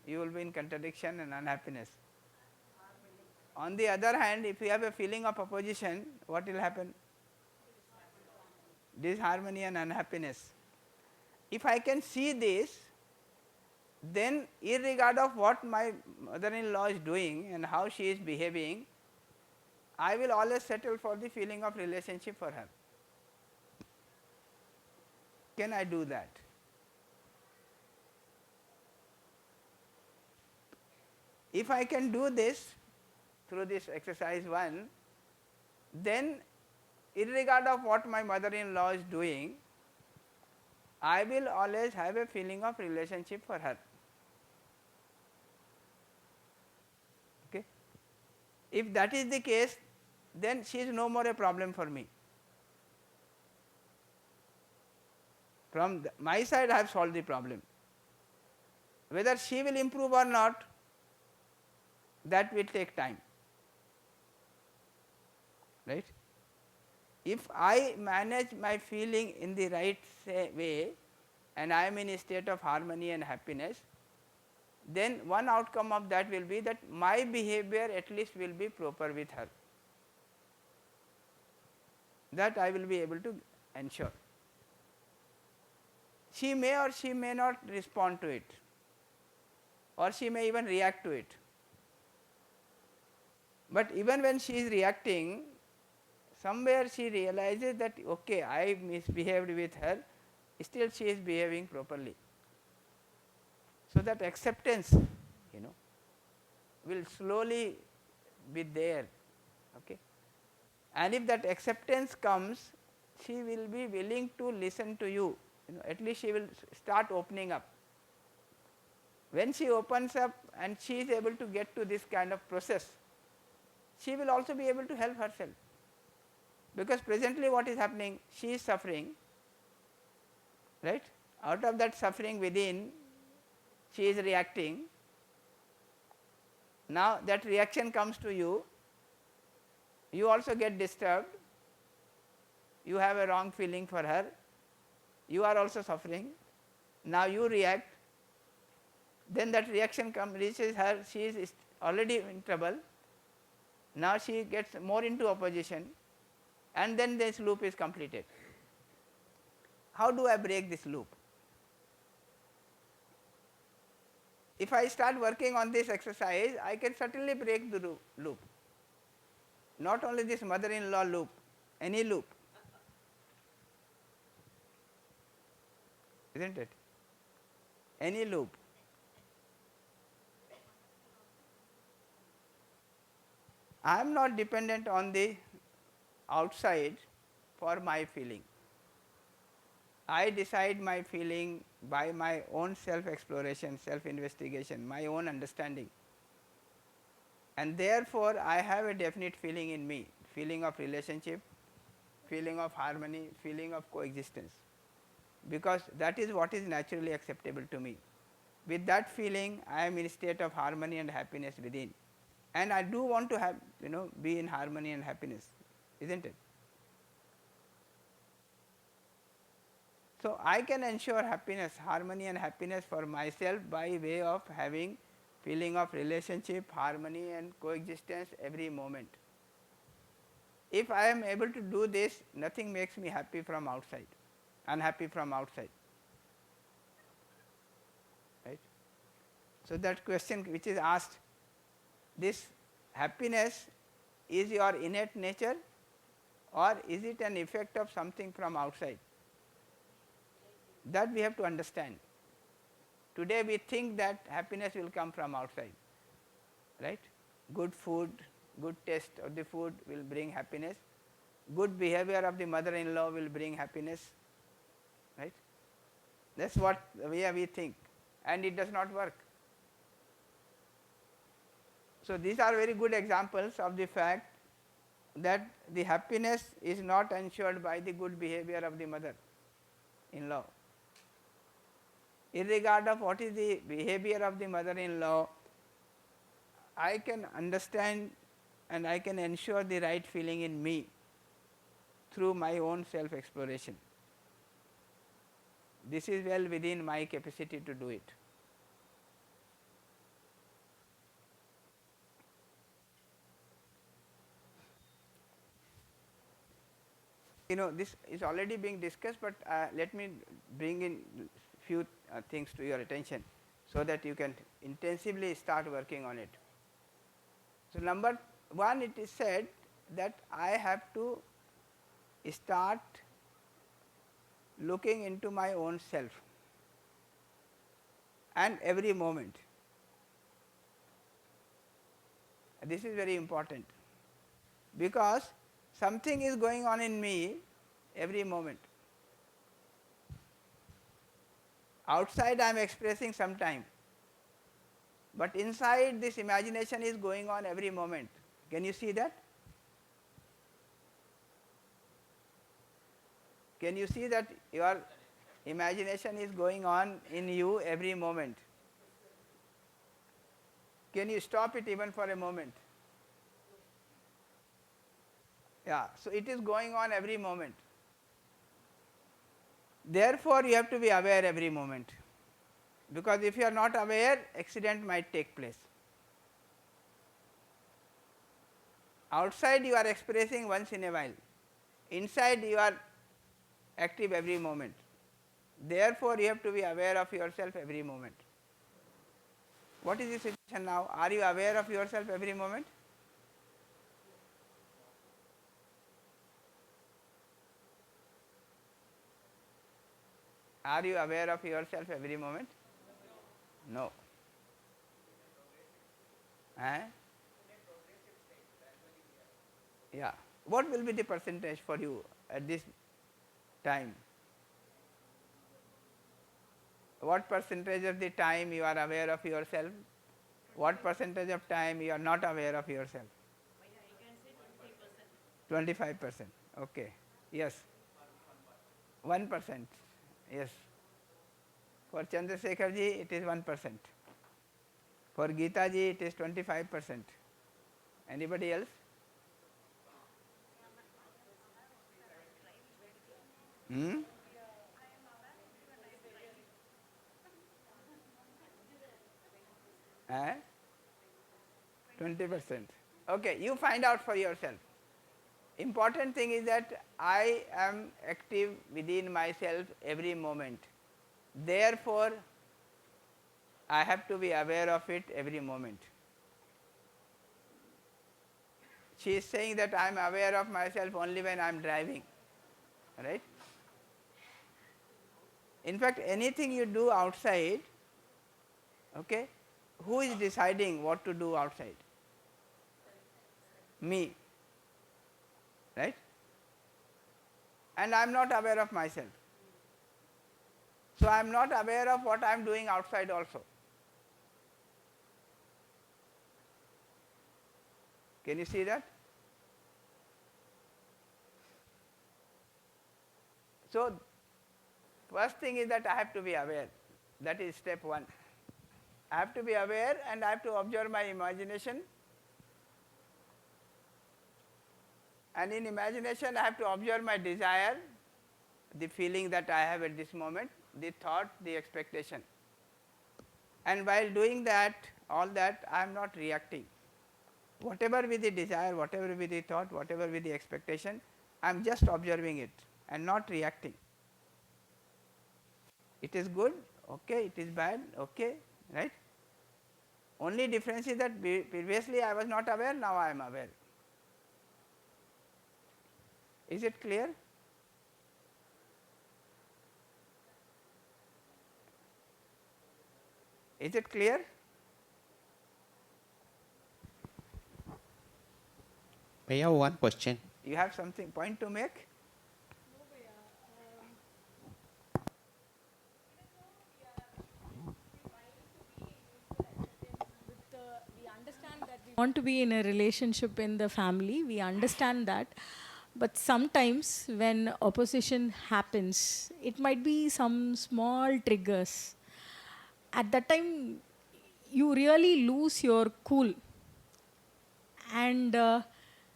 you will be in contradiction and unhappiness. On the other hand, if you have a feeling of opposition, what will happen? Disharmony and unhappiness. If I can see this, then irregardless of what my mother-in-law is doing and how she is behaving, I will always settle for the feeling of relationship for her. Can I do that? If I can do this through this exercise 1, then irregardless of what my mother-in-law is doing, I will always have a feeling of relationship for her. Okay? If that is the case, then she is no more a problem for me. From my side, I have solved the problem. Whether she will improve or not, that will take time. Right? If I manage my feeling in the right way and I am in a state of harmony and happiness, then one outcome of that will be that my behavior at least will be proper with her. That I will be able to ensure. She may or she may not respond to it, or she may even react to it. But even when she is reacting, somewhere she realizes that okay, I misbehaved with her, still she is behaving properly. So that acceptance, will slowly be there. Okay? And if that acceptance comes, she will be willing to listen to you. At least she will start opening up. When she opens up and she is able to get to this kind of process, she will also be able to help herself. Because presently what is happening? She is suffering, right? Out of that suffering within, she is reacting. Now that reaction comes to you, you also get disturbed, you have a wrong feeling for her, you are also suffering, now you react, then that reaction reaches her, she is already in trouble, now she gets more into opposition, and then this loop is completed. How do I break this loop? If I start working on this exercise, I can certainly break the loop. Not only this mother-in-law loop, any loop. Isn't it? Any loop. I am not dependent on the outside for my feeling. I decide my feeling by my own self-exploration, self-investigation, my own understanding. And therefore, I have a definite feeling in me, feeling of relationship, feeling of harmony, feeling of coexistence, because that is what is naturally acceptable to me. With that feeling, I am in a state of harmony and happiness within, and I do want to have, be in harmony and happiness, isn't it? So I can ensure happiness, harmony and happiness for myself by way of having feeling of relationship, harmony and coexistence every moment. If I am able to do this, nothing makes me happy from outside, unhappy from outside. Right? So, that question which is asked, this happiness is your innate nature or is it an effect of something from outside? That we have to understand. Today we think that happiness will come from outside, right? Good food, good taste of the food will bring happiness, good behavior of the mother-in-law will bring happiness, right? That is what we think, and it does not work. So, these are very good examples of the fact that the happiness is not ensured by the good behavior of the mother-in-law. Irregardless of what is the behavior of the mother-in-law, I can understand and I can ensure the right feeling in me through my own self-exploration. This is well within my capacity to do it. This is already being discussed, but let me bring in few things to your attention so that you can intensively start working on it. So, number one, it is said that I have to start looking into my own self and every moment. This is very important because something is going on in me every moment. Outside I am expressing sometime, but inside this imagination is going on every moment. Can you see that? Can you see that your imagination is going on in you every moment? Can you stop it even for a moment? Yeah, so it is going on every moment. Therefore, you have to be aware every moment, because if you are not aware, accident might take place. Outside you are expressing once in a while, inside you are active every moment. Therefore, you have to be aware of yourself every moment. What is the situation now? Are you aware of yourself every moment? Are you aware of yourself every moment? No. Yeah. What will be the percentage for you at this time? What percentage of the time you are aware of yourself? What percentage of time you are not aware of yourself? 25%. Okay. Yes. 1%. Yes. For Chandrasekhar ji it is 1%. For Geeta ji it is 25%. Anybody else? Hmm? Eh? 20%. Okay, you find out for yourself. Important thing is that I am active within myself every moment. Therefore, I have to be aware of it every moment. She is saying that I am aware of myself only when I am driving, right? In fact, anything you do outside, okay, who is deciding what to do outside? Me, right? And I am not aware of myself. So, I am not aware of what I am doing outside also. Can you see that? So, first thing is that I have to be aware. That is step one. I have to be aware and I have to observe my imagination. And in imagination I have to observe my desire, the feeling that I have at this moment, the thought, the expectation. And while doing that, all that I am not reacting. Whatever be the desire, whatever be the thought, whatever be the expectation, I am just observing it and not reacting. It is good, okay, it is bad, okay, right. Only difference is that previously I was not aware, now I am aware. Is it clear? Is it clear? I have one question. You have something point to make? Want to be in a relationship in the family, we understand that, but sometimes when opposition happens, it might be some small triggers. At that time you really lose your cool, and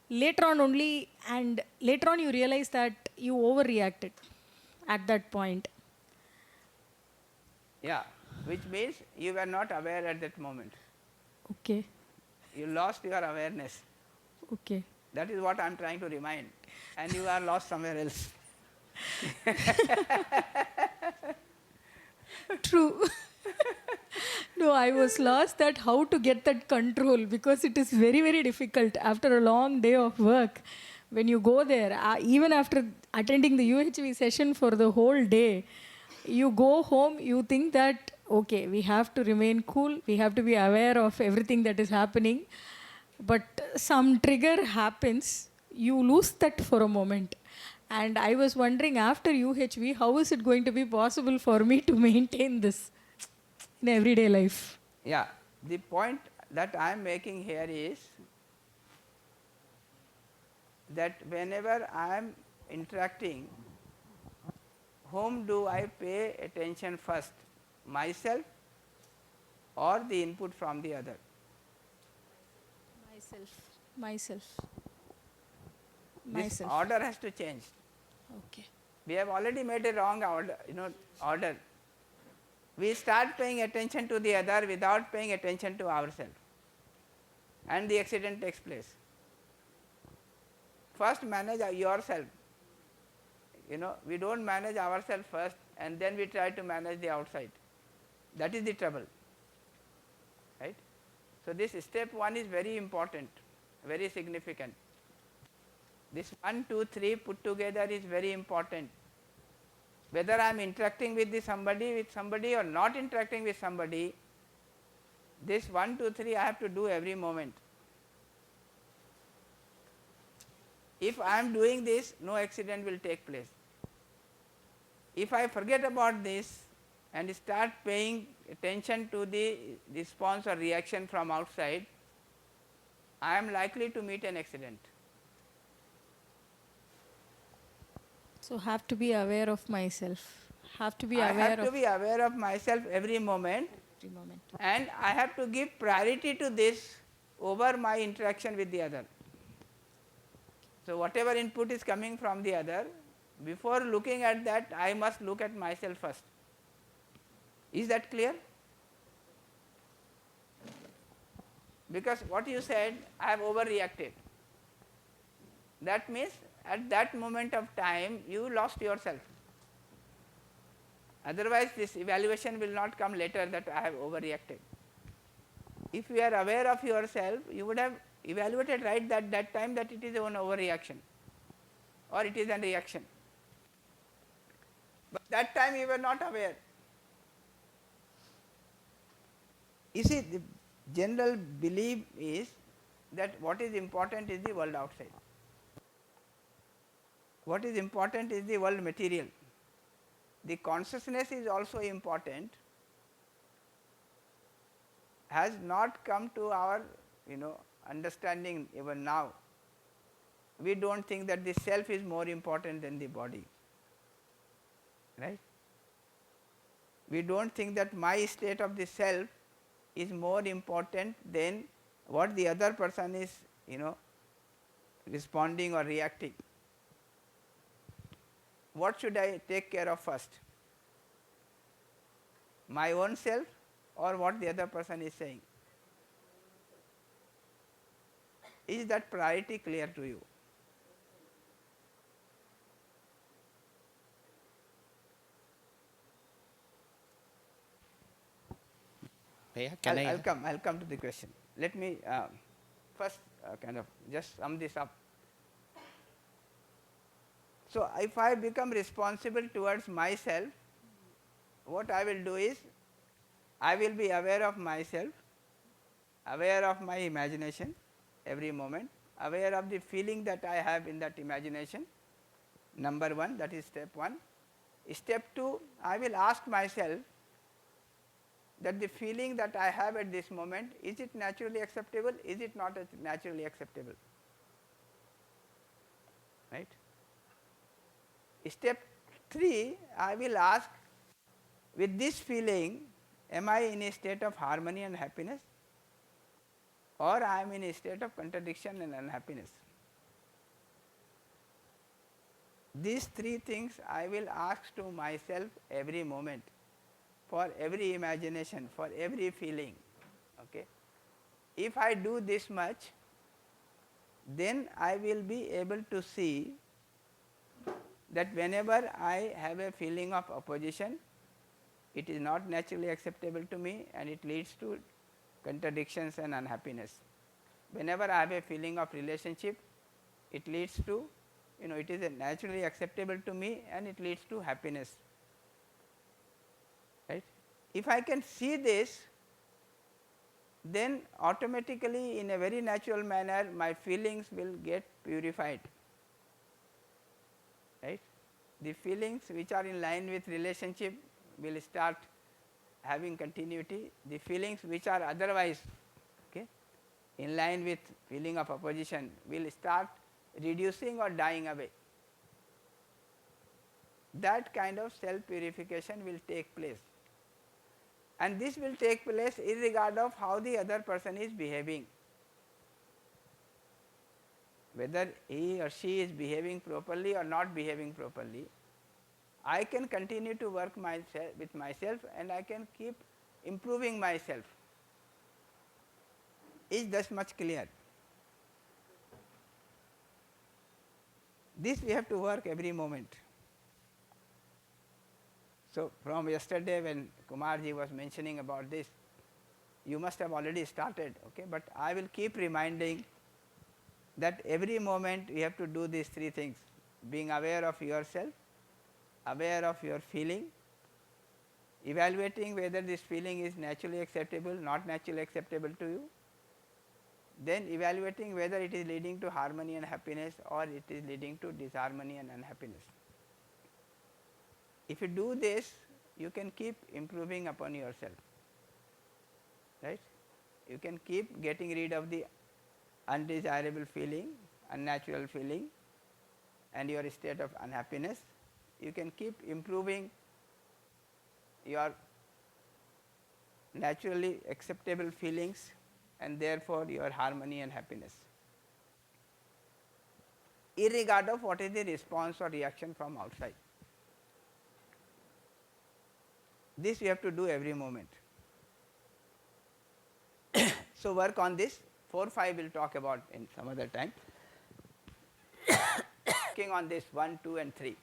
later on you realize that you overreacted at that point. Yeah, which means you were not aware at that moment. Okay. You lost your awareness. Okay. That is what I am trying to remind, and you are lost somewhere else. True. No, I was lost that how to get that control, because it is very, very difficult after a long day of work. When you go there, even after attending the UHV session for the whole day, you go home, you think that, okay, we have to remain cool, we have to be aware of everything that is happening. But some trigger happens, you lose that for a moment. And I was wondering, after UHV, how is it going to be possible for me to maintain this in everyday life? Yeah, the point that I am making here is that whenever I am interacting, whom do I pay attention first, myself or the input from the other? Myself. This order has to change. Okay. We have already made a wrong order. We start paying attention to the other without paying attention to ourselves, and the accident takes place. First manage yourself. We don't manage ourselves first and then we try to manage the outside. That is the trouble, right? So this step 1 is very important, very significant. This 1, 2, 3 put together is very important. Whether I am interacting with somebody or not interacting with somebody, this 1, 2, 3 I have to do every moment. If I am doing this, no accident will take place. If I forget about this and start paying attention to the response or reaction from outside, I am likely to meet an accident. So have to be aware of myself. I have to be aware of myself every moment, and I have to give priority to this over my interaction with the other. So whatever input is coming from the other, before looking at that, I must look at myself first. Is that clear? Because what you said, I have overreacted. That means at that moment of time, you lost yourself. Otherwise, this evaluation will not come later that I have overreacted. If you are aware of yourself, you would have evaluated right that time that it is an overreaction or it is a reaction. But that time you were not aware. You see, the general belief is that what is important is the world outside. What is important is the world material. The consciousness is also important, has not come to our understanding even now. We don't think that the self is more important than the body, right? We don't think that my state of the self is more important than what the other person is responding or reacting. What should I take care of first? My own self or what the other person is saying? Is that priority clear to you? Bhaiya, can I? I'll come to the question. Let me first kind of just sum this up. So if I become responsible towards myself, what I will do is, I will be aware of myself, aware of my imagination every moment, aware of the feeling that I have in that imagination. Number one, that is step one. Step two, I will ask myself that the feeling that I have at this moment, is it naturally acceptable, is it not naturally acceptable, right? Step 3, I will ask, with this feeling, am I in a state of harmony and happiness, or I am in a state of contradiction and unhappiness? These 3 things I will ask to myself every moment, for every imagination, for every feeling. Okay? If I do this much, then I will be able to see that whenever I have a feeling of opposition, it is not naturally acceptable to me and it leads to contradictions and unhappiness. Whenever I have a feeling of relationship, it leads to, it is naturally acceptable to me and it leads to happiness. Right? If I can see this, then automatically in a very natural manner my feelings will get purified. Right? The feelings which are in line with relationship will start having continuity. The feelings which are otherwise, okay, in line with feeling of opposition will start reducing or dying away. That kind of self purification will take place, and this will take place irregardless of how the other person is behaving. Whether he or she is behaving properly or not behaving properly, I can continue to work with myself and I can keep improving myself. Is this much clear? This we have to work every moment. So from yesterday when Kumarji was mentioning about this, you must have already started, okay? But I will keep reminding that every moment you have to do these 3 things: being aware of yourself, aware of your feeling, evaluating whether this feeling is naturally acceptable, not naturally acceptable to you, then evaluating whether it is leading to harmony and happiness or it is leading to disharmony and unhappiness. If you do this, you can keep improving upon yourself, right? You can keep getting rid of the undesirable feeling, unnatural feeling and your state of unhappiness. You can keep improving your naturally acceptable feelings and therefore your harmony and happiness, irregardless of what is the response or reaction from outside. This you have to do every moment. So work on this. 4, 5 we'll talk about in some other time. Working on this 1, 2 and 3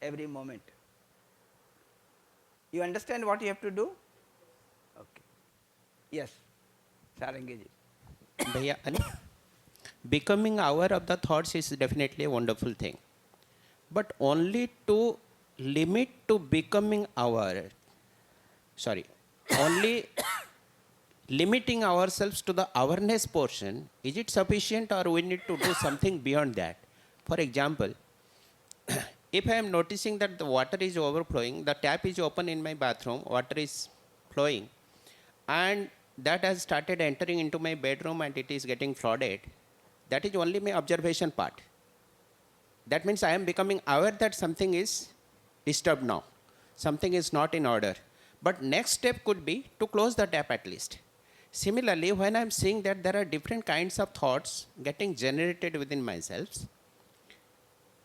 every moment. You understand what you have to do? Okay. Yes, Sarangi ji. Bhaiya, becoming aware of the thoughts is definitely a wonderful thing. But only to limit to becoming aware, only limiting ourselves to the awareness portion, is it sufficient or we need to do something beyond that? For example, if I am noticing that the water is overflowing, the tap is open in my bathroom, water is flowing, and that has started entering into my bedroom and it is getting flooded, that is only my observation part. That means I am becoming aware that something is disturbed now, something is not in order. But next step could be to close the tap at least. Similarly, when I am seeing that there are different kinds of thoughts getting generated within myself,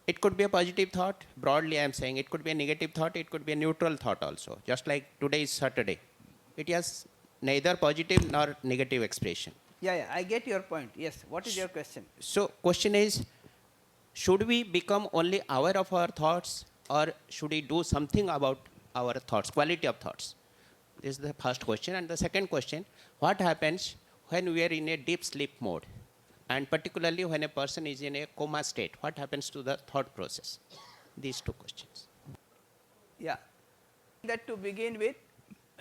it could be a positive thought, broadly I am saying, it could be a negative thought, it could be a neutral thought also. Just like today is Saturday, it has neither positive nor negative expression. Yeah, I get your point. Yes. What is your question? So question is, should we become only aware of our thoughts, or should we do something about our thoughts, quality of thoughts? This is the first question. And the second question, what happens when we are in a deep sleep mode? And particularly when a person is in a coma state, what happens to the thought process? These two questions. Yeah. That to begin with,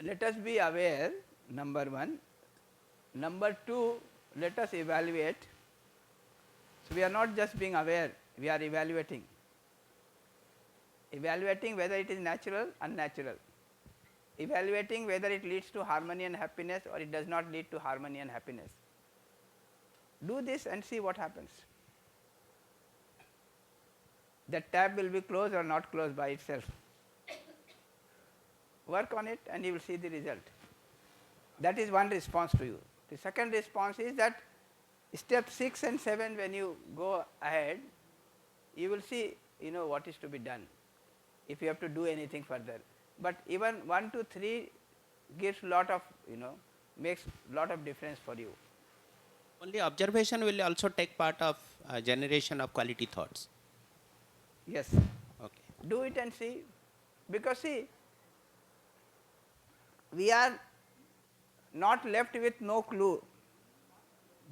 let us be aware, number one. Number two, let us evaluate. So we are not just being aware, we are evaluating. Evaluating whether it is natural, unnatural. Evaluating whether it leads to harmony and happiness or it does not lead to harmony and happiness. Do this and see what happens. That tab will be closed or not closed by itself. Work on it and you will see the result. That is one response to you. The second response is that step 6 and 7, when you go ahead, you will see, what is to be done, if you have to do anything further. But even 1 to 3 gives lot of, makes lot of difference for you. Only observation will also take part of generation of quality thoughts. Yes. Okay. Do it and see. Because see, we are not left with no clue.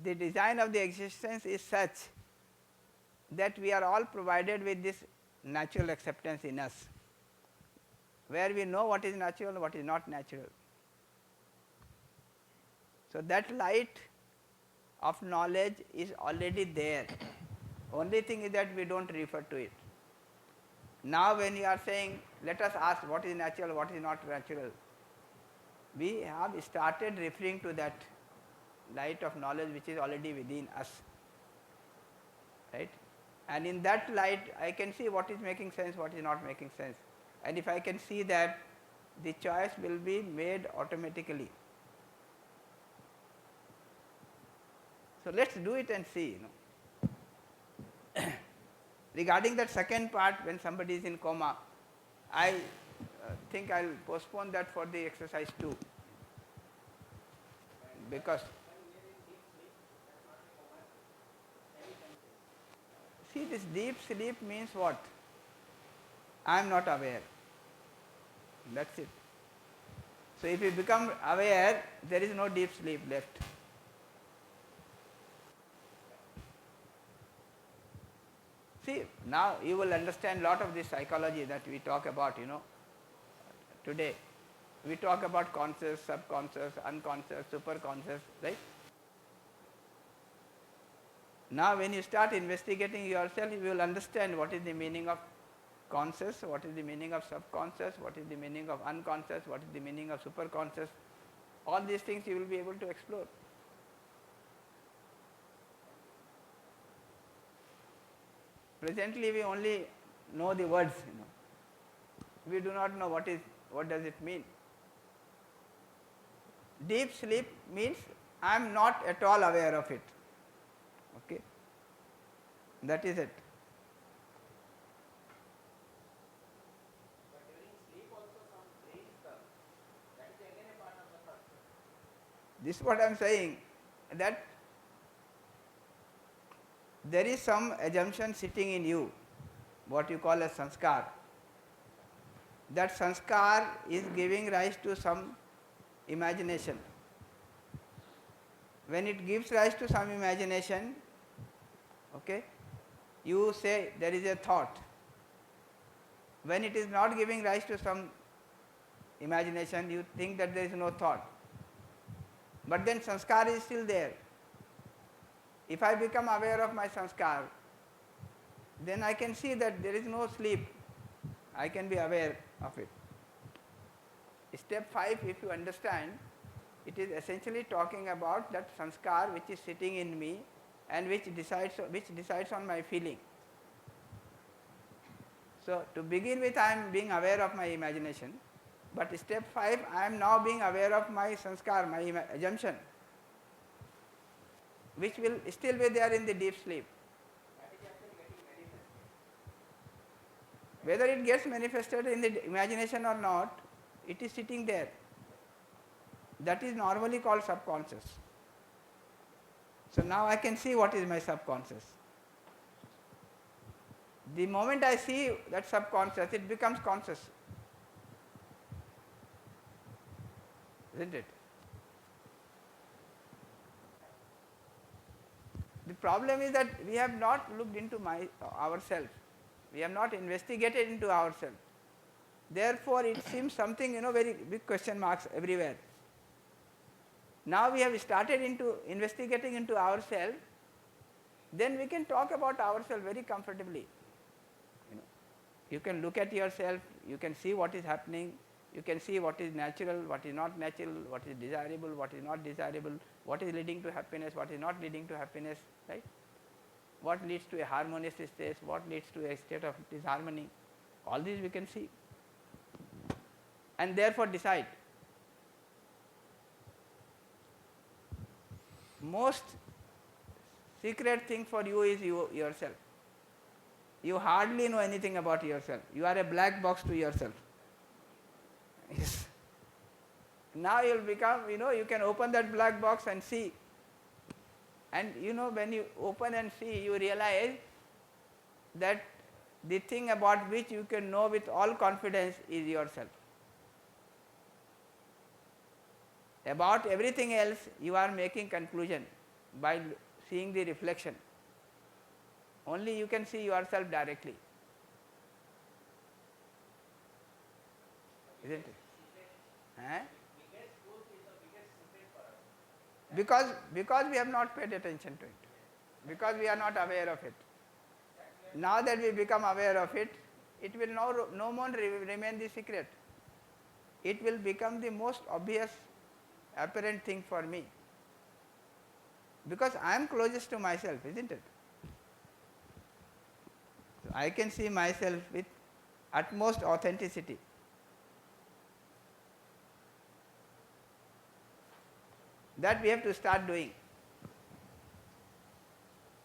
The design of the existence is such that we are all provided with this natural acceptance in us, where we know what is natural, what is not natural. So that light of knowledge is already there. Only thing is that we don't refer to it. Now when you are saying, let us ask what is natural, what is not natural, we have started referring to that light of knowledge which is already within us, right? And in that light I can see what is making sense, what is not making sense. And if I can see that, the choice will be made automatically. So let's do it and see. Regarding that second part, when somebody is in coma, I think I will postpone that for the exercise 2, because see, this deep sleep means what? I am not aware. That's it. So if you become aware, there is no deep sleep left. See, now you will understand lot of this psychology that we talk about, today. We talk about conscious, subconscious, unconscious, superconscious, right? Now when you start investigating yourself, you will understand what is the meaning of conscious, what is the meaning of subconscious, what is the meaning of unconscious, what is the meaning of superconscious. All these things you will be able to explore. Presently we only know the words, we do not know what does it mean. Deep sleep means I am not at all aware of it. Okay, that is it. This is what I am saying, that there is some assumption sitting in you, what you call as sanskar. That sanskar is giving rise to some imagination. When it gives rise to some imagination, okay, you say there is a thought. When it is not giving rise to some imagination, you think that there is no thought. But then sanskar is still there. If I become aware of my sanskar, then I can see that there is no sleep. I can be aware of it. Step 5, if you understand, it is essentially talking about that sanskar which is sitting in me and which decides on my feeling. So to begin with, I am being aware of my imagination, but step 5, I am now being aware of my sanskar, my assumption, which will still be there in the deep sleep. Whether it gets manifested in the imagination or not, it is sitting there. That is normally called subconscious. So now I can see what is my subconscious. The moment I see that subconscious, it becomes conscious. Isn't it? The problem is that we have not looked into ourselves. We have not investigated into ourselves. Therefore, it seems something, very big question marks everywhere. Now we have started into investigating into ourselves, then we can talk about ourselves very comfortably. You can look at yourself, you can see what is happening, you can see what is natural, what is not natural, what is desirable, what is not desirable, what is leading to happiness, what is not leading to happiness, right? What leads to a harmonious state, what leads to a state of disharmony, all these we can see. And therefore decide. Most secret thing for you is yourself. You hardly know anything about yourself. You are a black box to yourself. Yes. Now you will become, you can open that black box and see. And when you open and see, you realize that the thing about which you can know with all confidence is yourself. About everything else, you are making conclusion by seeing the reflection. Only you can see yourself directly. Isn't it? Because we have not paid attention to it. Because we are not aware of it. Now that we become aware of it, it will no more remain the secret. It will become the most obvious, apparent thing for me. Because I am closest to myself, isn't it? So I can see myself with utmost authenticity. That we have to start doing.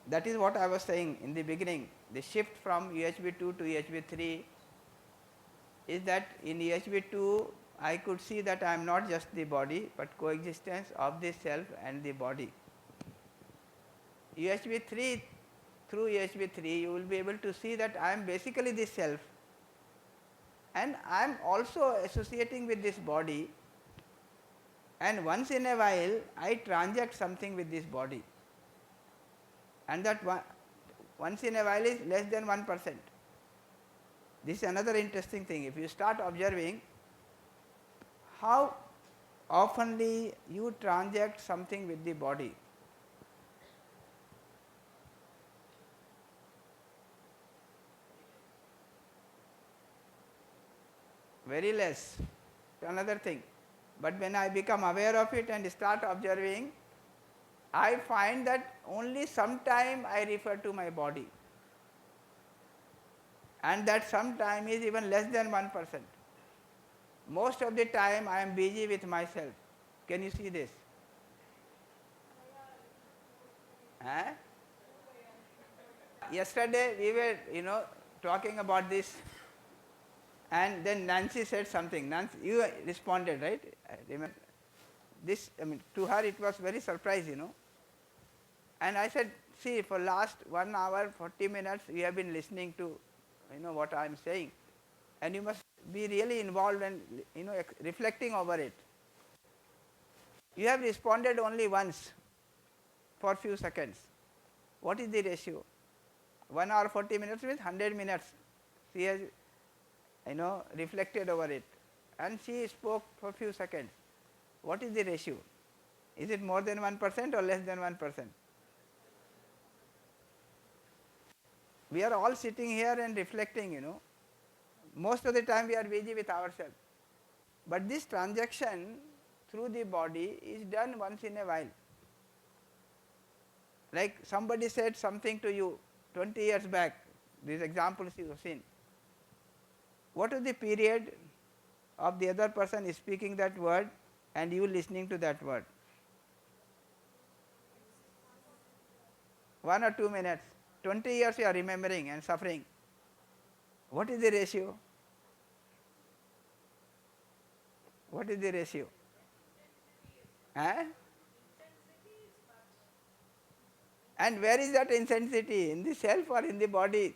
That is what I was saying in the beginning. The shift from UHV-2 to UHV-3 is that in UHV-2 I could see that I am not just the body, but coexistence of the self and the body. UHV-3, through UHV-3 you will be able to see that I am basically the self, and I am also associating with this body, and once in a while I transact something with this body, and that once in a while is less than 1%. This is another interesting thing. If you start observing how oftenly you transact something with the body. Very less. Another thing. But when I become aware of it and start observing, I find that only sometime I refer to my body, and that sometime is even less than 1%. Most of the time I am busy with myself. Can you see this? Yesterday we were talking about this, and then Nancy said something. Nancy, you responded, right? I remember this. To her it was very surprise, And I said, see, for last 1 hour 40 minutes we have been listening to what I am saying, and you must be really involved and reflecting over it. You have responded only once for few seconds. What is the ratio? 1 hour 40 minutes means 100 minutes. She has reflected over it, and she spoke for few seconds. What is the ratio? Is it more than 1% or less than 1%? We are all sitting here and reflecting, Most of the time we are busy with ourselves. But this transaction through the body is done once in a while. Like somebody said something to you 20 years back, these examples you have seen. What is the period of the other person speaking that word and you listening to that word? 1 or 2 minutes. 20 years you are remembering and suffering. What is the ratio? What is the ratio? And where is that intensity? In the self or in the body?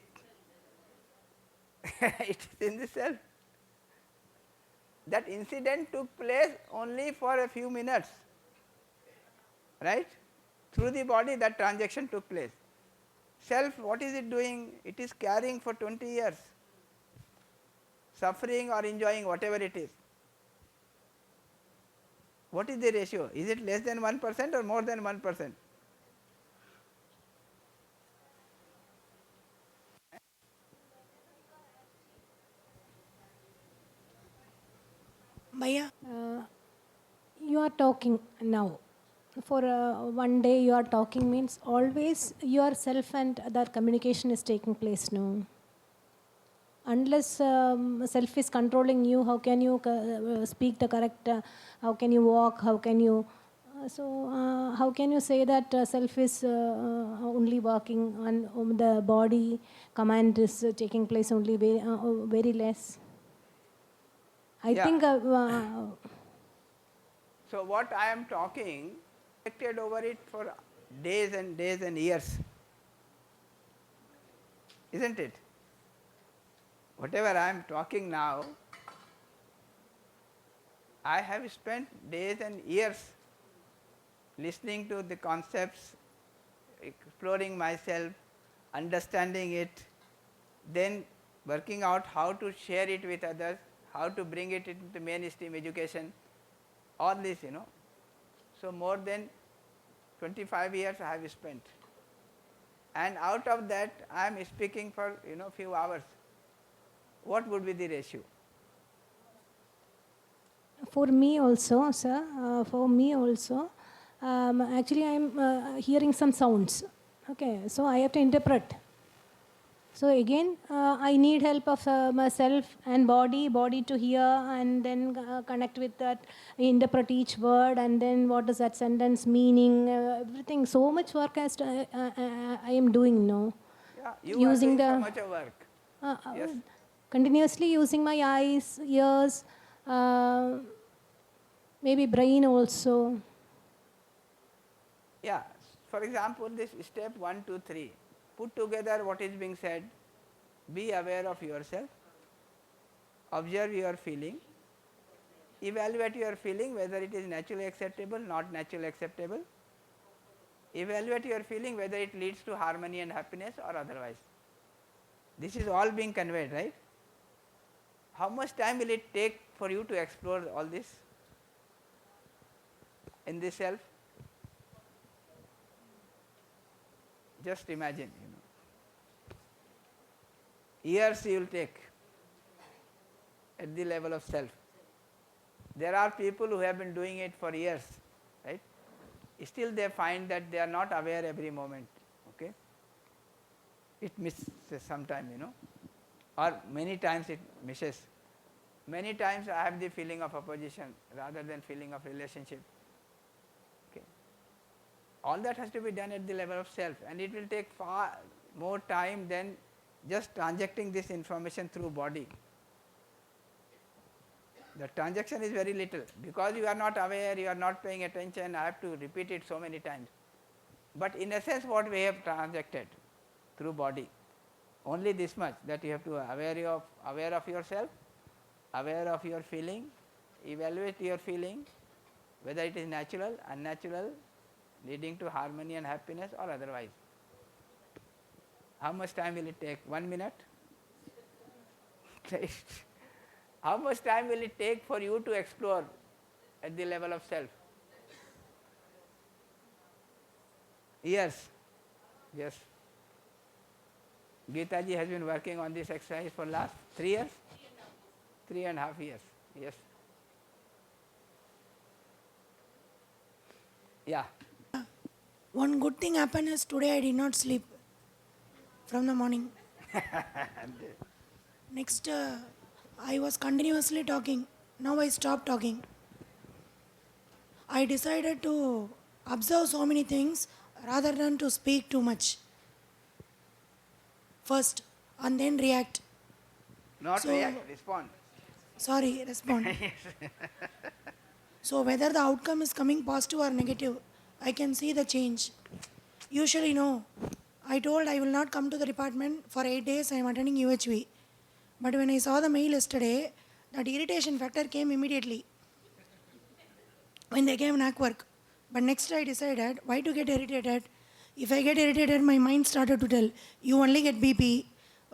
It is in the self. That incident took place only for a few minutes, right? Through the body that transaction took place. Self, what is it doing? It is carrying for 20 years, suffering or enjoying, whatever it is. What is the ratio? Is it less than 1% or more than 1%? Bhaiya, you are talking now. For one day you are talking means always yourself and other communication is taking place, no? Unless self is controlling you, how can you speak the correct, how can you walk, how can you... how can you say that self is only working on the body, command is taking place only very less? I Yeah. think... So what I am talking, reflected over it for days and years, isn't it? Whatever I am talking now, I have spent days and years listening to the concepts, exploring myself, understanding it, then working out how to share it with others, how to bring it into mainstream education, all this, So more than 25 years I have spent. And out of that I am speaking for, few hours. What would be the ratio? For me also, sir, actually I am hearing some sounds. Okay, so I have to interpret. So again, I need help of myself and body to hear and then connect with that, interpret each word and then what is that sentence meaning, everything. So much work I am doing, no? Yeah, you are doing so much of work. Yes. Continuously using my eyes, ears, maybe brain also. Yeah, for example, this step 1, 2, 3. Put together what is being said, be aware of yourself, observe your feeling, evaluate your feeling whether it is naturally acceptable, not naturally acceptable, evaluate your feeling whether it leads to harmony and happiness or otherwise. This is all being conveyed, right? How much time will it take for you to explore all this in the self? Just imagine, Years you will take at the level of self. There are people who have been doing it for years, right? Still they find that they are not aware every moment, okay? It misses sometime, or many times it misses. Many times I have the feeling of opposition rather than feeling of relationship. Okay. All that has to be done at the level of self, and it will take far more time than just transacting this information through body. The transaction is very little. Because you are not aware, you are not paying attention, I have to repeat it so many times. But in essence what we have transacted through body, only this much, that you have to aware of yourself, aware of your feeling, evaluate your feeling, whether it is natural, unnatural, leading to harmony and happiness or otherwise. How much time will it take? 1 minute? How much time will it take for you to explore at the level of self? Years. Yes. Geeta ji has been working on this exercise for last 3 years? 3.5 years. Yes. Yeah. One good thing happened is today I did not sleep from the morning. Next, I was continuously talking. Now I stopped talking. I decided to observe so many things rather than to speak too much. First, and then react. Not react, respond. Sorry, respond. So whether the outcome is coming positive or negative, I can see the change. Usually, no. I told I will not come to the department for 8 days. I am attending UHV. But when I saw the mail yesterday, that irritation factor came immediately when they gave NAC work. But next I decided why to get irritated. If I get irritated, my mind started to tell, you only get BP,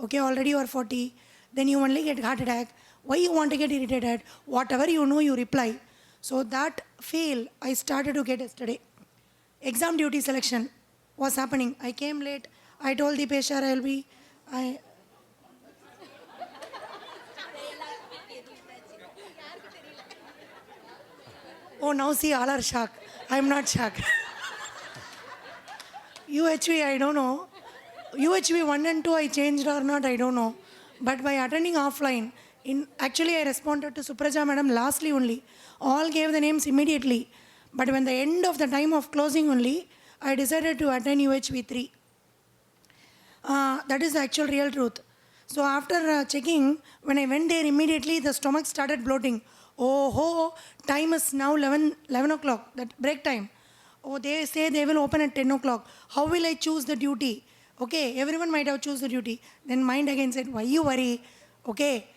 okay, already you are 40, then you only get heart attack. Why you want to get irritated? Whatever you know, you reply. So that feel I started to get yesterday. Exam duty selection was happening. I came late. I told the patient I will be... Oh, now see, all are shocked. I am not shocked. UHV, I don't know. UHV 1 and 2 I changed or not, I don't know. But by attending offline, actually I responded to Supraja madam lastly only. All gave the names immediately. But when the end of the time of closing only, I decided to attend UHV 3. That is the actual real truth. So after checking, when I went there immediately, the stomach started bloating. Oh, ho, time is now 11 o'clock, that break time. Oh, they say they will open at 10 o'clock. How will I choose the duty? Okay, everyone might have choose the duty. Then mind again said, why you worry? Okay,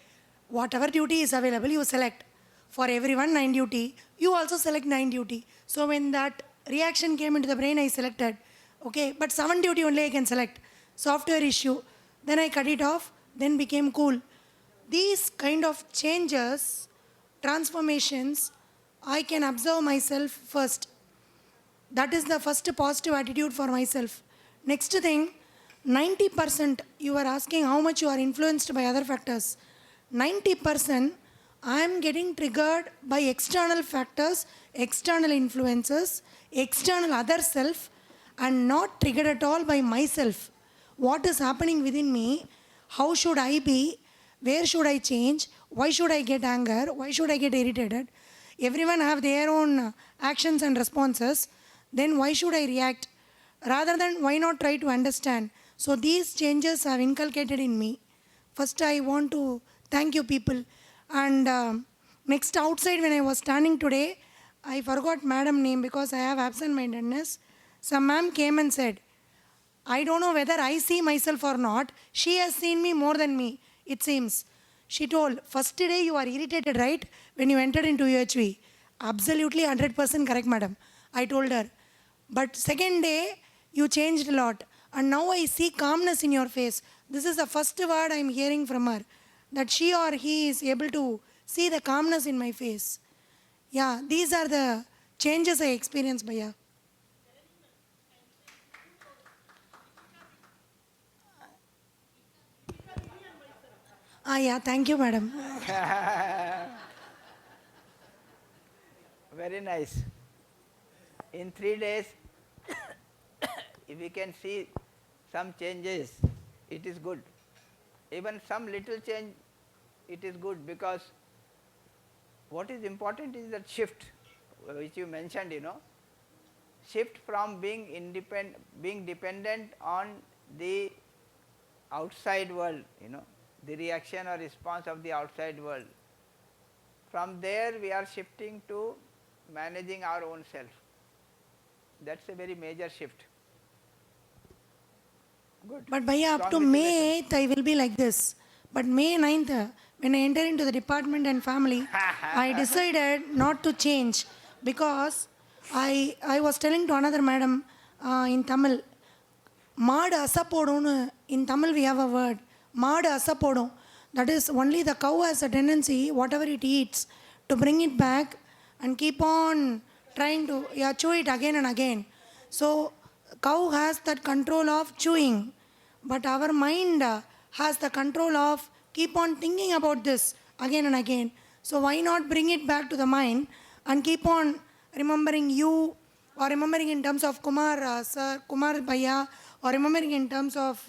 whatever duty is available, you select. For everyone, 9 duty. You also select 9 duty. So when that reaction came into the brain, I selected. Okay, but 7 duty only I can select. Software issue. Then I cut it off, then became cool. These kind of changes, transformations, I can observe myself first. That is the first positive attitude for myself. Next thing, 90%, you are asking how much you are influenced by other factors. 90%, I am getting triggered by external factors, external influences, external other self, and not triggered at all by myself. What is happening within me? How should I be? Where should I change? Why should I get anger? Why should I get irritated? Everyone have their own actions and responses. Then why should I react? Rather than why not try to understand? So these changes are inculcated in me. First I want to thank you people. And next outside when I was standing today, I forgot madam name because I have absent-mindedness. Some ma'am came and said, I don't know whether I see myself or not. She has seen me more than me, it seems. She told, first day you are irritated, right? When you entered into UHV. Absolutely 100% correct, madam. I told her. But second day, you changed a lot. And now I see calmness in your face. This is the first word I am hearing from her. That she or he is able to see the calmness in my face. Yeah, these are the changes I experienced, Bhaiya. Yeah, thank you, madam. Very nice. In 3 days, if we can see some changes, it is good. Even some little change, it is good, because what is important is that shift, which you mentioned, shift from being dependent on the outside world, the reaction or response of the outside world. From there we are shifting to managing our own self. That's a very major shift. Good. But Bhaiya, up to May 8th, I will be like this. But May 9th, when I enter into the department and family, I decided not to change, because I was telling to another madam in Tamil, Maadu asapodonu, in Tamil we have a word, Maadu asapodum. That is, only the cow has a tendency, whatever it eats, to bring it back and keep on trying to chew it again and again. So cow has that control of chewing, but our mind has the control of keep on thinking about this again and again. So why not bring it back to the mind and keep on remembering you, or remembering in terms of Kumar sir, Kumar Bhaiya, or remembering in terms of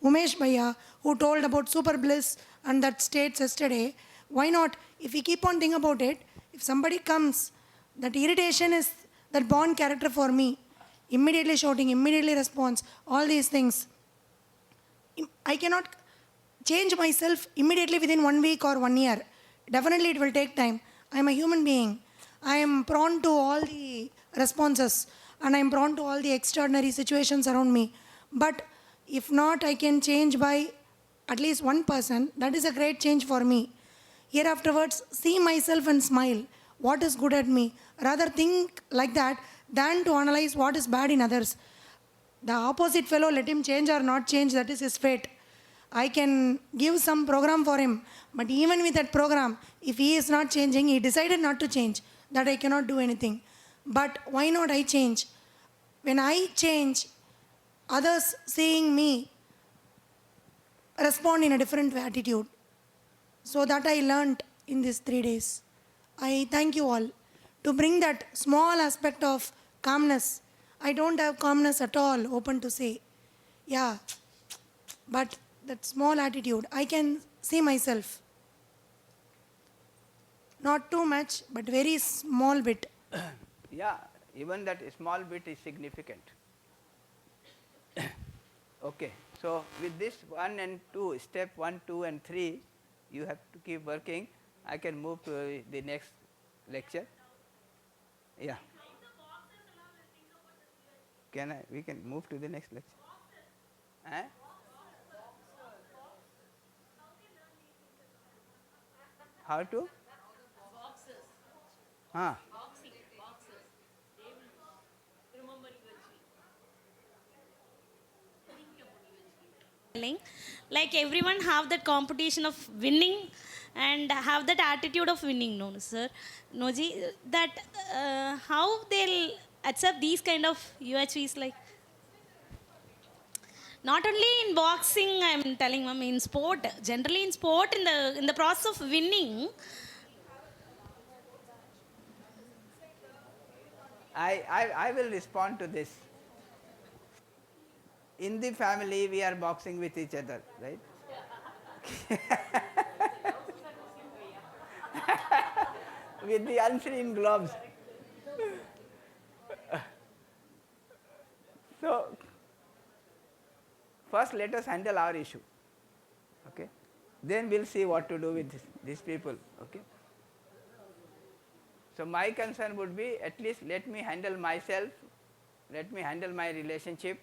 Umesh Bhaiya, who told about super bliss and that states yesterday. Why not, if we keep on thinking about it, if somebody comes, that irritation is that born character for me. Immediately shouting, immediately response, all these things. I cannot change myself immediately within 1 week or 1 year. Definitely it will take time. I am a human being. I am prone to all the responses. and I'm prone to all the extraordinary situations around me. But if not, I can change by at least 1%. That is a great change for me. Here afterwards, see myself and smile. What is good at me? Rather think like that than to analyze what is bad in others. The opposite fellow, let him change or not change, that is his fate. I can give some program for him, but even with that program, if he is not changing, he decided not to change, that I cannot do anything. But why not I change? When I change, others seeing me respond in a different attitude. So that I learnt in these 3 days. I thank you all to bring that small aspect of calmness. I don't have calmness at all, open to say. Yeah, but that small attitude, I can see myself. Not too much, but very small bit. Yeah, even that small bit is significant. Okay, so with this 1 and 2, step 1, 2 and 3, you have to keep working. I can move to the next lecture. Yeah. We can move to the next lecture. Eh? How to? Huh. Like everyone have that competition of winning and have that attitude of winning, no sir, no ji, that how they'll accept these kind of UHVs, like not only in boxing, I'm telling ma'am, in sport, generally in sport, in the process of winning. I will respond to this. In the family, we are boxing with each other, right? With the unseen gloves. So, first let us handle our issue. Okay? Then we'll see what to do with these people. Okay? So my concern would be, at least let me handle myself, let me handle my relationship,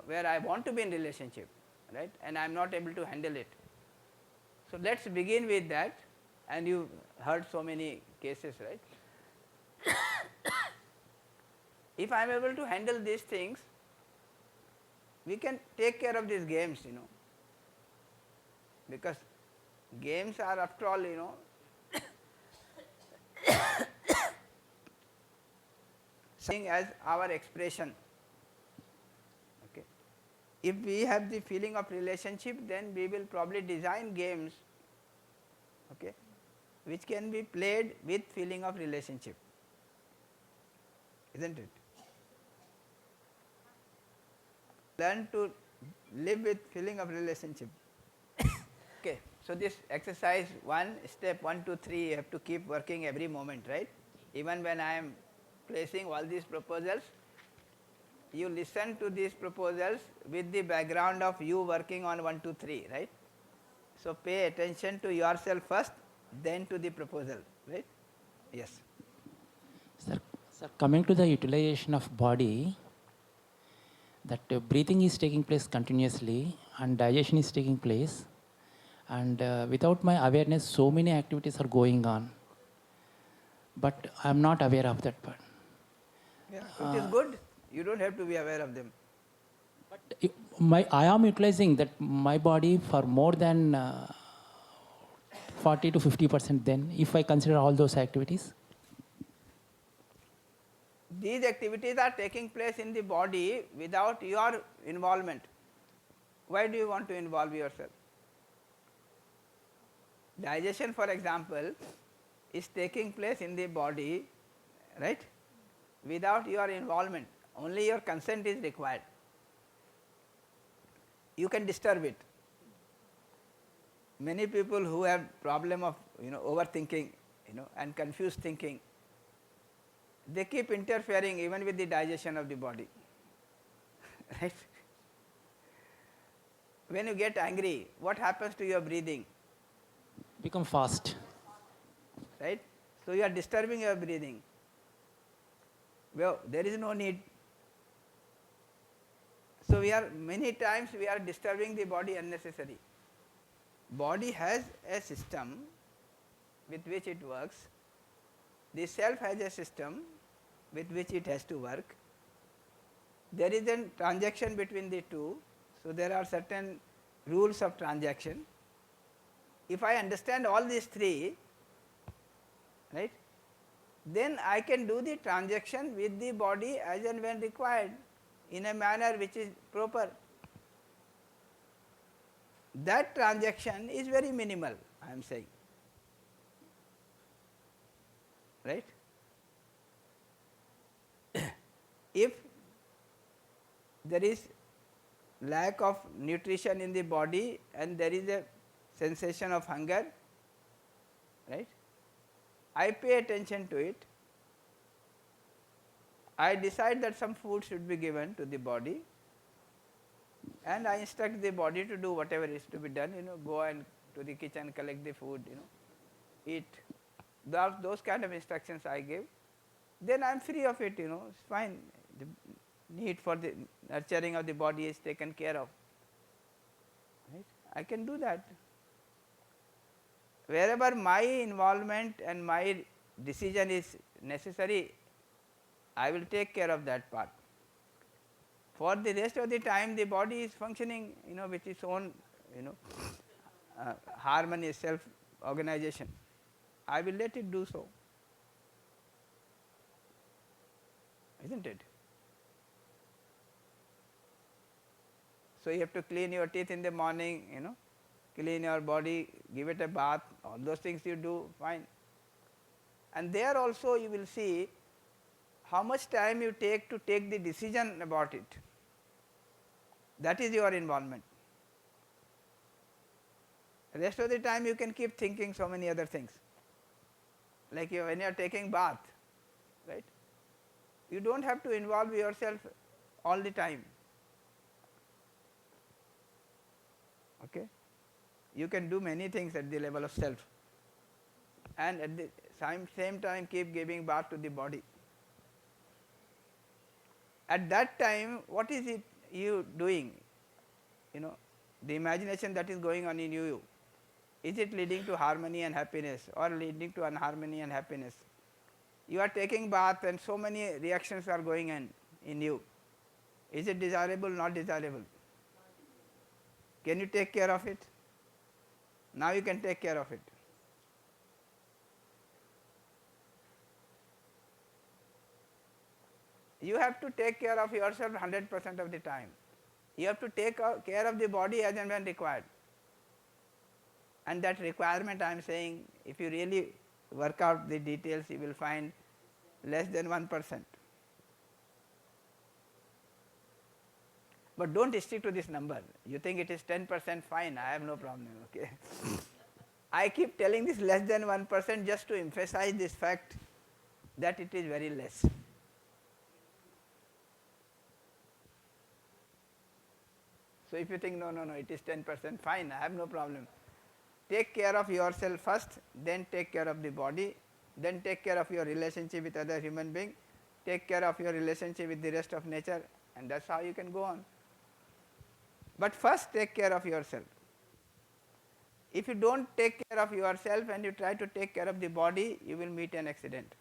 where I want to be in relationship, right? And I'm not able to handle it. So let's begin with that. And you heard so many cases, right? If I'm able to handle these things, we can take care of these games, because games are, after all, something as our expression. Okay. If we have the feeling of relationship, then we will probably design games, okay, which can be played with feeling of relationship, isn't it? Learn to live with feeling of relationship. Okay, so this exercise 1, step 1, 2, 3, you have to keep working every moment, right? Even when I am placing all these proposals, you listen to these proposals with the background of you working on 1, 2, 3, right? So pay attention to yourself first, then to the proposal, right? Yes. Sir, coming to the utilization of body, that breathing is taking place continuously and digestion is taking place, and without my awareness, so many activities are going on, but I am not aware of that part. Yeah, it is good. You don't have to be aware of them. But I am utilizing that my body for more than 40 to 50% then, if I consider all those activities. These activities are taking place in the body without your involvement. Why do you want to involve yourself? Digestion, for example, is taking place in the body, right, without your involvement. Only your consent is required. You can disturb it. Many people who have problem of overthinking, and confused thinking, they keep interfering even with the digestion of the body. Right? When you get angry, what happens to your breathing? Become fast. Right? So you are disturbing your breathing. Well, there is no need So we are many times we are disturbing the body unnecessary. Body has a system with which it works. The self has a system with which it has to work. There is a transaction between the two, so there are certain rules of transaction. If I understand all these three, right, then I can do the transaction with the body as and when required in a manner which is proper. That transaction is very minimal, I am saying, right. If there is lack of nutrition in the body and there is a sensation of hunger, right, I pay attention to it. I decide that some food should be given to the body, and I instruct the body to do whatever is to be done, go and to the kitchen, collect the food, eat. Those kind of instructions I give. Then I am free of it, it's fine. The need for the nurturing of the body is taken care of. Right? I can do that. Wherever my involvement and my decision is necessary, I will take care of that part. For the rest of the time, the body is functioning, with its own, harmony, self-organization. I will let it do so, isn't it? So you have to clean your teeth in the morning, clean your body, give it a bath, all those things you do, fine. And there also you will see how much time you take to take the decision about it. That is your involvement. Rest of the time you can keep thinking so many other things. Like when you are taking bath, right? You don't have to involve yourself all the time. Okay? You can do many things at the level of self, and at the same time keep giving bath to the body. At that time, what is it you doing? The imagination that is going on in you, is it leading to harmony and happiness or leading to unharmony and happiness? You are taking bath and so many reactions are going on in you. Is it desirable, not desirable? Can you take care of it? Now you can take care of it. You have to take care of yourself 100% of the time. You have to take care of the body as and when required. And that requirement, I am saying, if you really work out the details, you will find less than 1%. But don't stick to this number. You think it is 10%, fine, I have no problem, okay. I keep telling this less than 1% just to emphasize this fact that it is very less. So if you think, no, it is 10%, fine, I have no problem. Take care of yourself first, then take care of the body, then take care of your relationship with other human being, take care of your relationship with the rest of nature, and that's how you can go on. But first take care of yourself. If you don't take care of yourself and you try to take care of the body, you will meet an accident.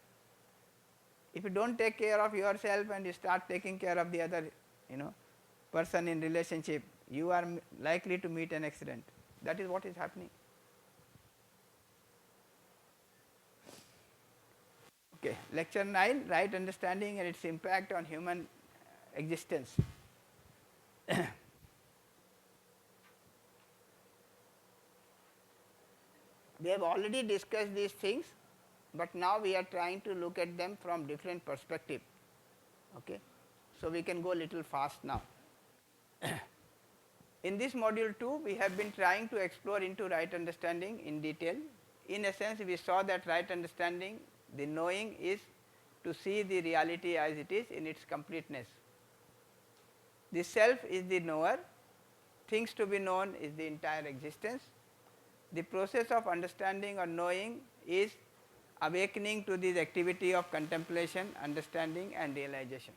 If you don't take care of yourself and you start taking care of the other, person in relationship, you are likely to meet an accident. That is what is happening. Okay, lecture 9, right understanding and its impact on human existence. We have already discussed these things, but now we are trying to look at them from different perspective. Okay, so we can go a little fast now. In this module 2, we have been trying to explore into right understanding in detail. In a sense, we saw that right understanding, the knowing, is to see the reality as it is in its completeness. The self is the knower, things to be known is the entire existence. The process of understanding or knowing is awakening to this activity of contemplation, understanding and realization.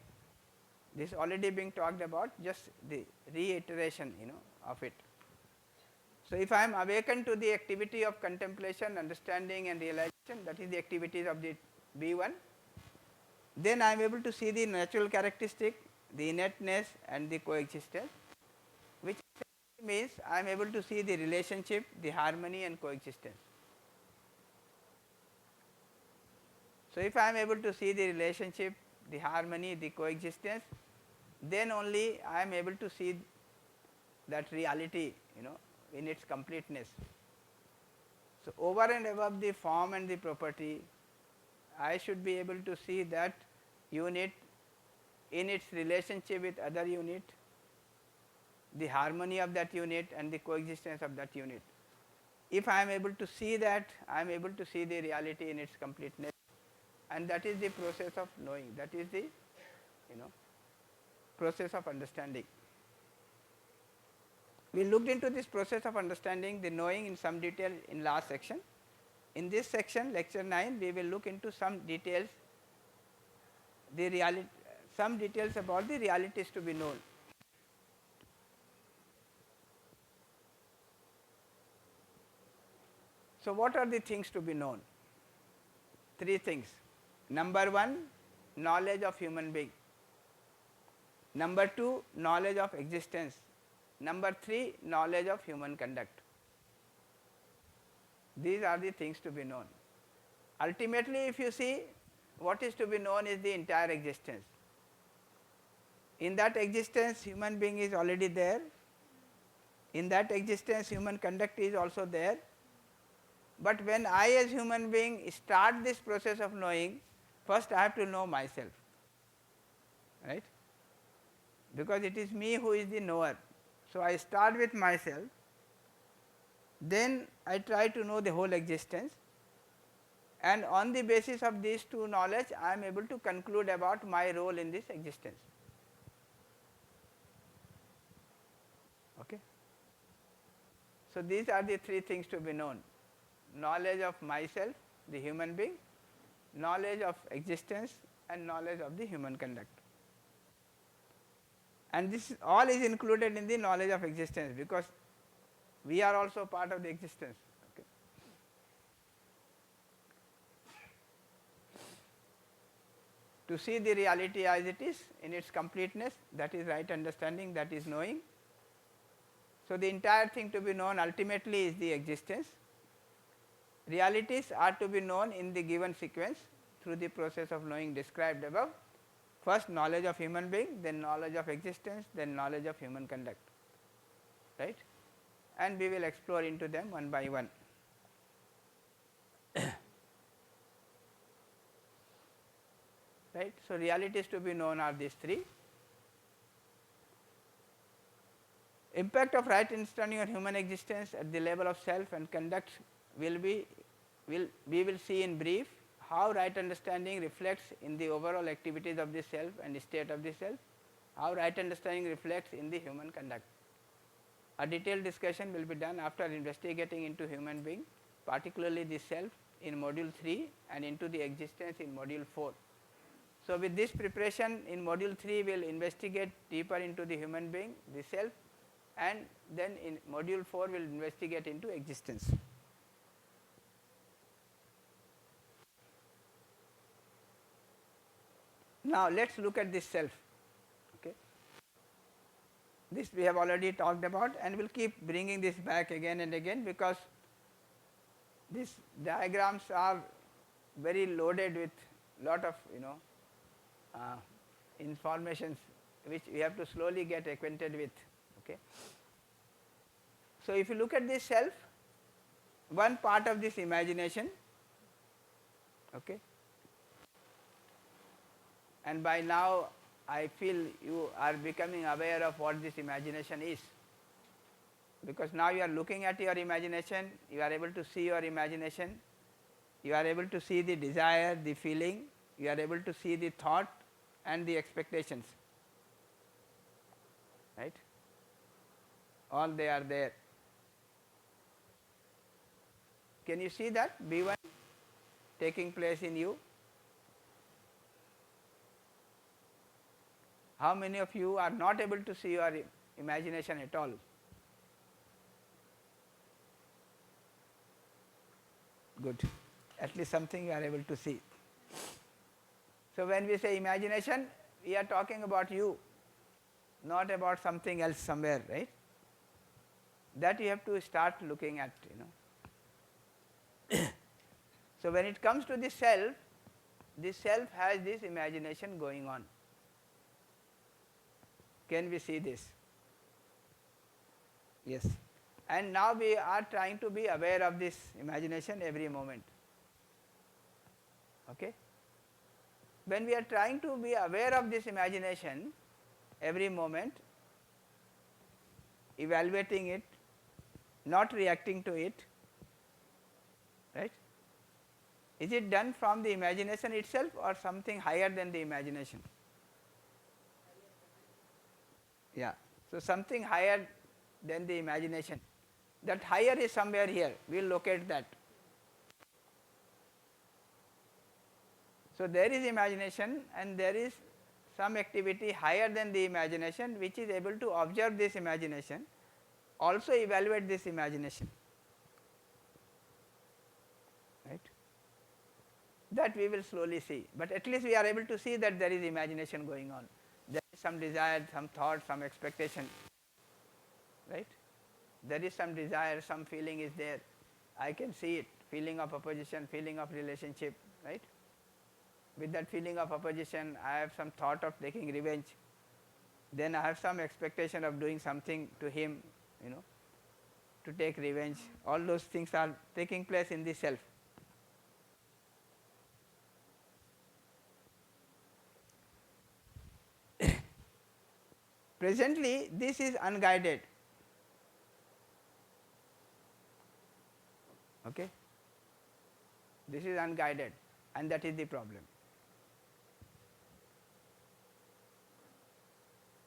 This is already being talked about, just the reiteration, of it. So if I am awakened to the activity of contemplation, understanding and realization, that is the activities of the B1, then I am able to see the natural characteristic, the innateness and the coexistence, which means I am able to see the relationship, the harmony and coexistence. So if I am able to see the relationship, the harmony, the coexistence, then only I am able to see that reality, in its completeness. So over and above the form and the property, I should be able to see that unit in its relationship with other unit, the harmony of that unit and the coexistence of that unit. If I am able to see that, I am able to see the reality in its completeness, and that is the process of knowing, that is the process of understanding. We looked into this process of understanding, the knowing, in some detail in last section. In this section, lecture 9, we will look into some details, some details about the realities to be known. So what are the things to be known? 3 things. Number 1, knowledge of human being. Number 2, knowledge of existence. Number 3, knowledge of human conduct. These are the things to be known. Ultimately, if you see, what is to be known is the entire existence. In that existence, human being is already there. In that existence, human conduct is also there. But when I as human being start this process of knowing, first I have to know myself, right? Because it is me who is the knower. So I start with myself, then I try to know the whole existence, and on the basis of these 2 knowledge, I am able to conclude about my role in this existence. Okay? So these are the 3 things to be known: knowledge of myself, the human being, knowledge of existence and knowledge of the human conduct. And this all is included in the knowledge of existence, because we are also part of the existence. Okay. To see the reality as it is in its completeness, that is right understanding, that is knowing. So the entire thing to be known ultimately is the existence. Realities are to be known in the given sequence through the process of knowing described above. First knowledge of human being, then knowledge of existence, then knowledge of human conduct, right? And we will explore into them one by one. Right? So realities to be known are these 3. Impact of right understanding on human existence at the level of self and conduct we will see in brief how right understanding reflects in the overall activities of the self and the state of the self, how right understanding reflects in the human conduct. A detailed discussion will be done after investigating into human being, particularly the self, in module 3 and into the existence in module 4. So with this preparation, in module 3 we will investigate deeper into the human being, the self, and then in module 4 we will investigate into existence. Now let us look at this self. Okay. This we have already talked about, and we will keep bringing this back again and again, because these diagrams are very loaded with lot of informations which we have to slowly get acquainted with. Okay. So if you look at this self, one part of this imagination, okay, and by now I feel you are becoming aware of what this imagination is, because now you are looking at your imagination, you are able to see your imagination, you are able to see the desire, the feeling, you are able to see the thought and the expectations, right? All they are there. Can you see that B1 taking place in you? How many of you are not able to see your imagination at all? Good. At least something you are able to see. So when we say imagination, we are talking about you, not about something else somewhere, right? That you have to start looking at, So when it comes to the self has this imagination going on. Can we see this? Yes. And now we are trying to be aware of this imagination every moment. Okay? When we are trying to be aware of this imagination every moment, evaluating it, not reacting to it, right? Is it done from the imagination itself or something higher than the imagination? Yeah. So something higher than the imagination. That higher is somewhere here. We will locate that. So there is imagination and there is some activity higher than the imagination which is able to observe this imagination, also evaluate this imagination. Right? That we will slowly see, but at least we are able to see that there is imagination going on. There is some desire, some thought, some expectation, right? There is some desire, some feeling is there. I can see it, feeling of opposition, feeling of relationship, right? With that feeling of opposition, I have some thought of taking revenge. Then I have some expectation of doing something to him, to take revenge. All those things are taking place in the self. Presently, this is unguided. Okay? This is unguided, and that is the problem.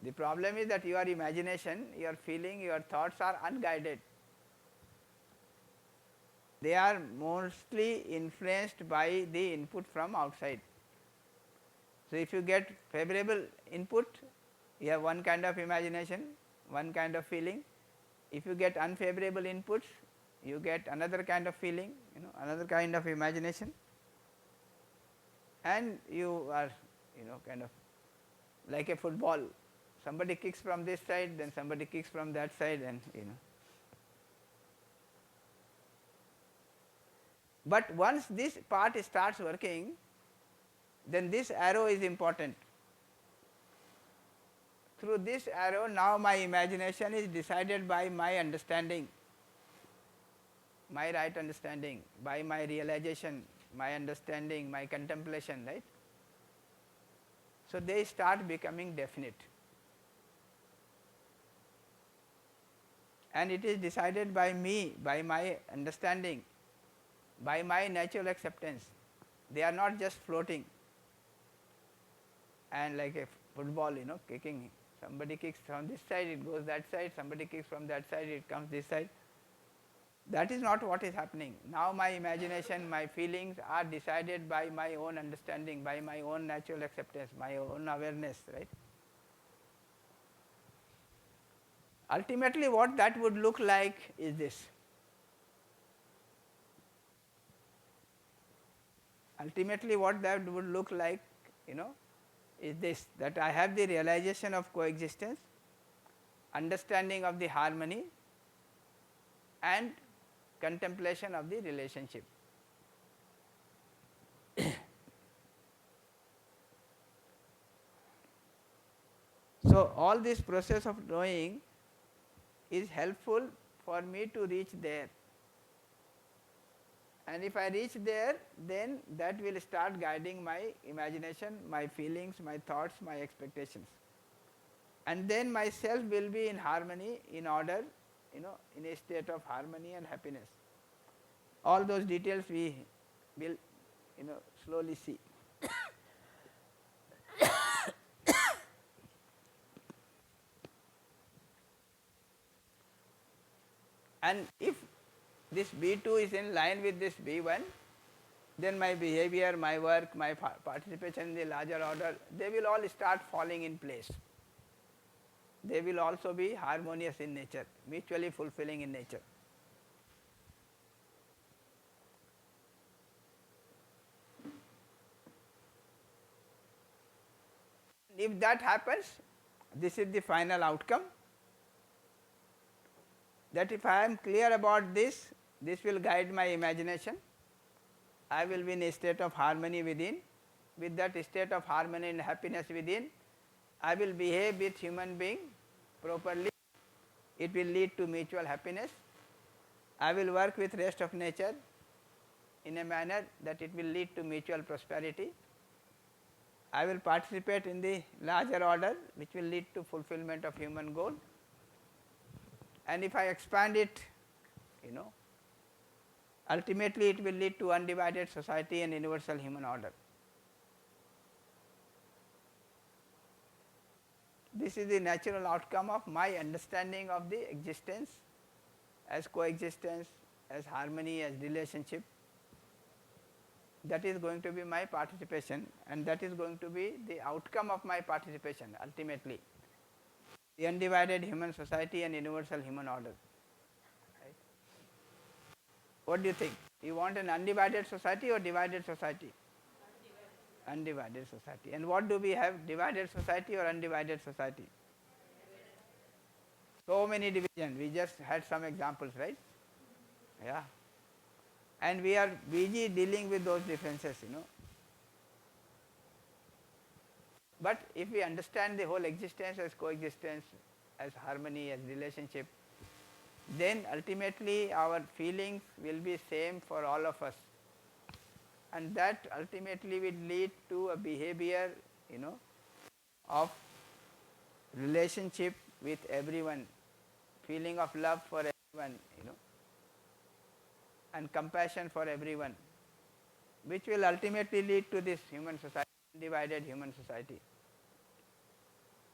The problem is that your imagination, your feeling, your thoughts are unguided. They are mostly influenced by the input from outside. So if you get favorable input, you have one kind of imagination, one kind of feeling. If you get unfavorable inputs, you get another kind of feeling, another kind of imagination, and you are, kind of like a football. Somebody kicks from this side, then somebody kicks from that side, and But once this part starts working, then this arrow is important. Through this arrow, now my imagination is decided by my understanding, my right understanding, by my realization, my understanding, my contemplation, right? So they start becoming definite. And it is decided by me, by my understanding, by my natural acceptance. They are not just floating and like a football, kicking. Somebody kicks from this side, it goes that side. Somebody kicks from that side, it comes this side. That is not what is happening. Now my imagination, my feelings are decided by my own understanding, by my own natural acceptance, my own awareness, right? Ultimately what that would look like is this. Ultimately what that would look like, is this, that I have the realization of coexistence, understanding of the harmony, and contemplation of the relationship. So all this process of knowing is helpful for me to reach there. And if I reach there, then that will start guiding my imagination, my feelings, my thoughts, my expectations. And then myself will be in harmony, in order, in a state of harmony and happiness. All those details we will, slowly see. And if this B2 is in line with this B1, then my behavior, my work, my participation in the larger order, they will all start falling in place. they will also be harmonious in nature, mutually fulfilling in nature. If that happens, this is the final outcome, that if I am clear about this, this will guide my imagination. I will be in a state of harmony within. With that state of harmony and happiness within, I will behave with human being properly. It will lead to mutual happiness. I will work with rest of nature in a manner that it will lead to mutual prosperity. I will participate in the larger order, which will lead to fulfillment of human goal. And if I expand it, ultimately it will lead to undivided society and universal human order. This is the natural outcome of my understanding of the existence as coexistence, as harmony, as relationship. That is going to be my participation, and that is going to be the outcome of my participation ultimately. The undivided human society and universal human order. Right? What do you think? You want an undivided society or divided society? Undivided society. And what do we have, divided society or undivided society? So many divisions. We just had some examples, right? Yeah. And we are busy dealing with those differences, But if we understand the whole existence as coexistence, as harmony, as relationship, then ultimately our feelings will be same for all of us. And that ultimately will lead to a behavior, of relationship with everyone, feeling of love for everyone, and compassion for everyone, which will ultimately lead to this human society, undivided human society.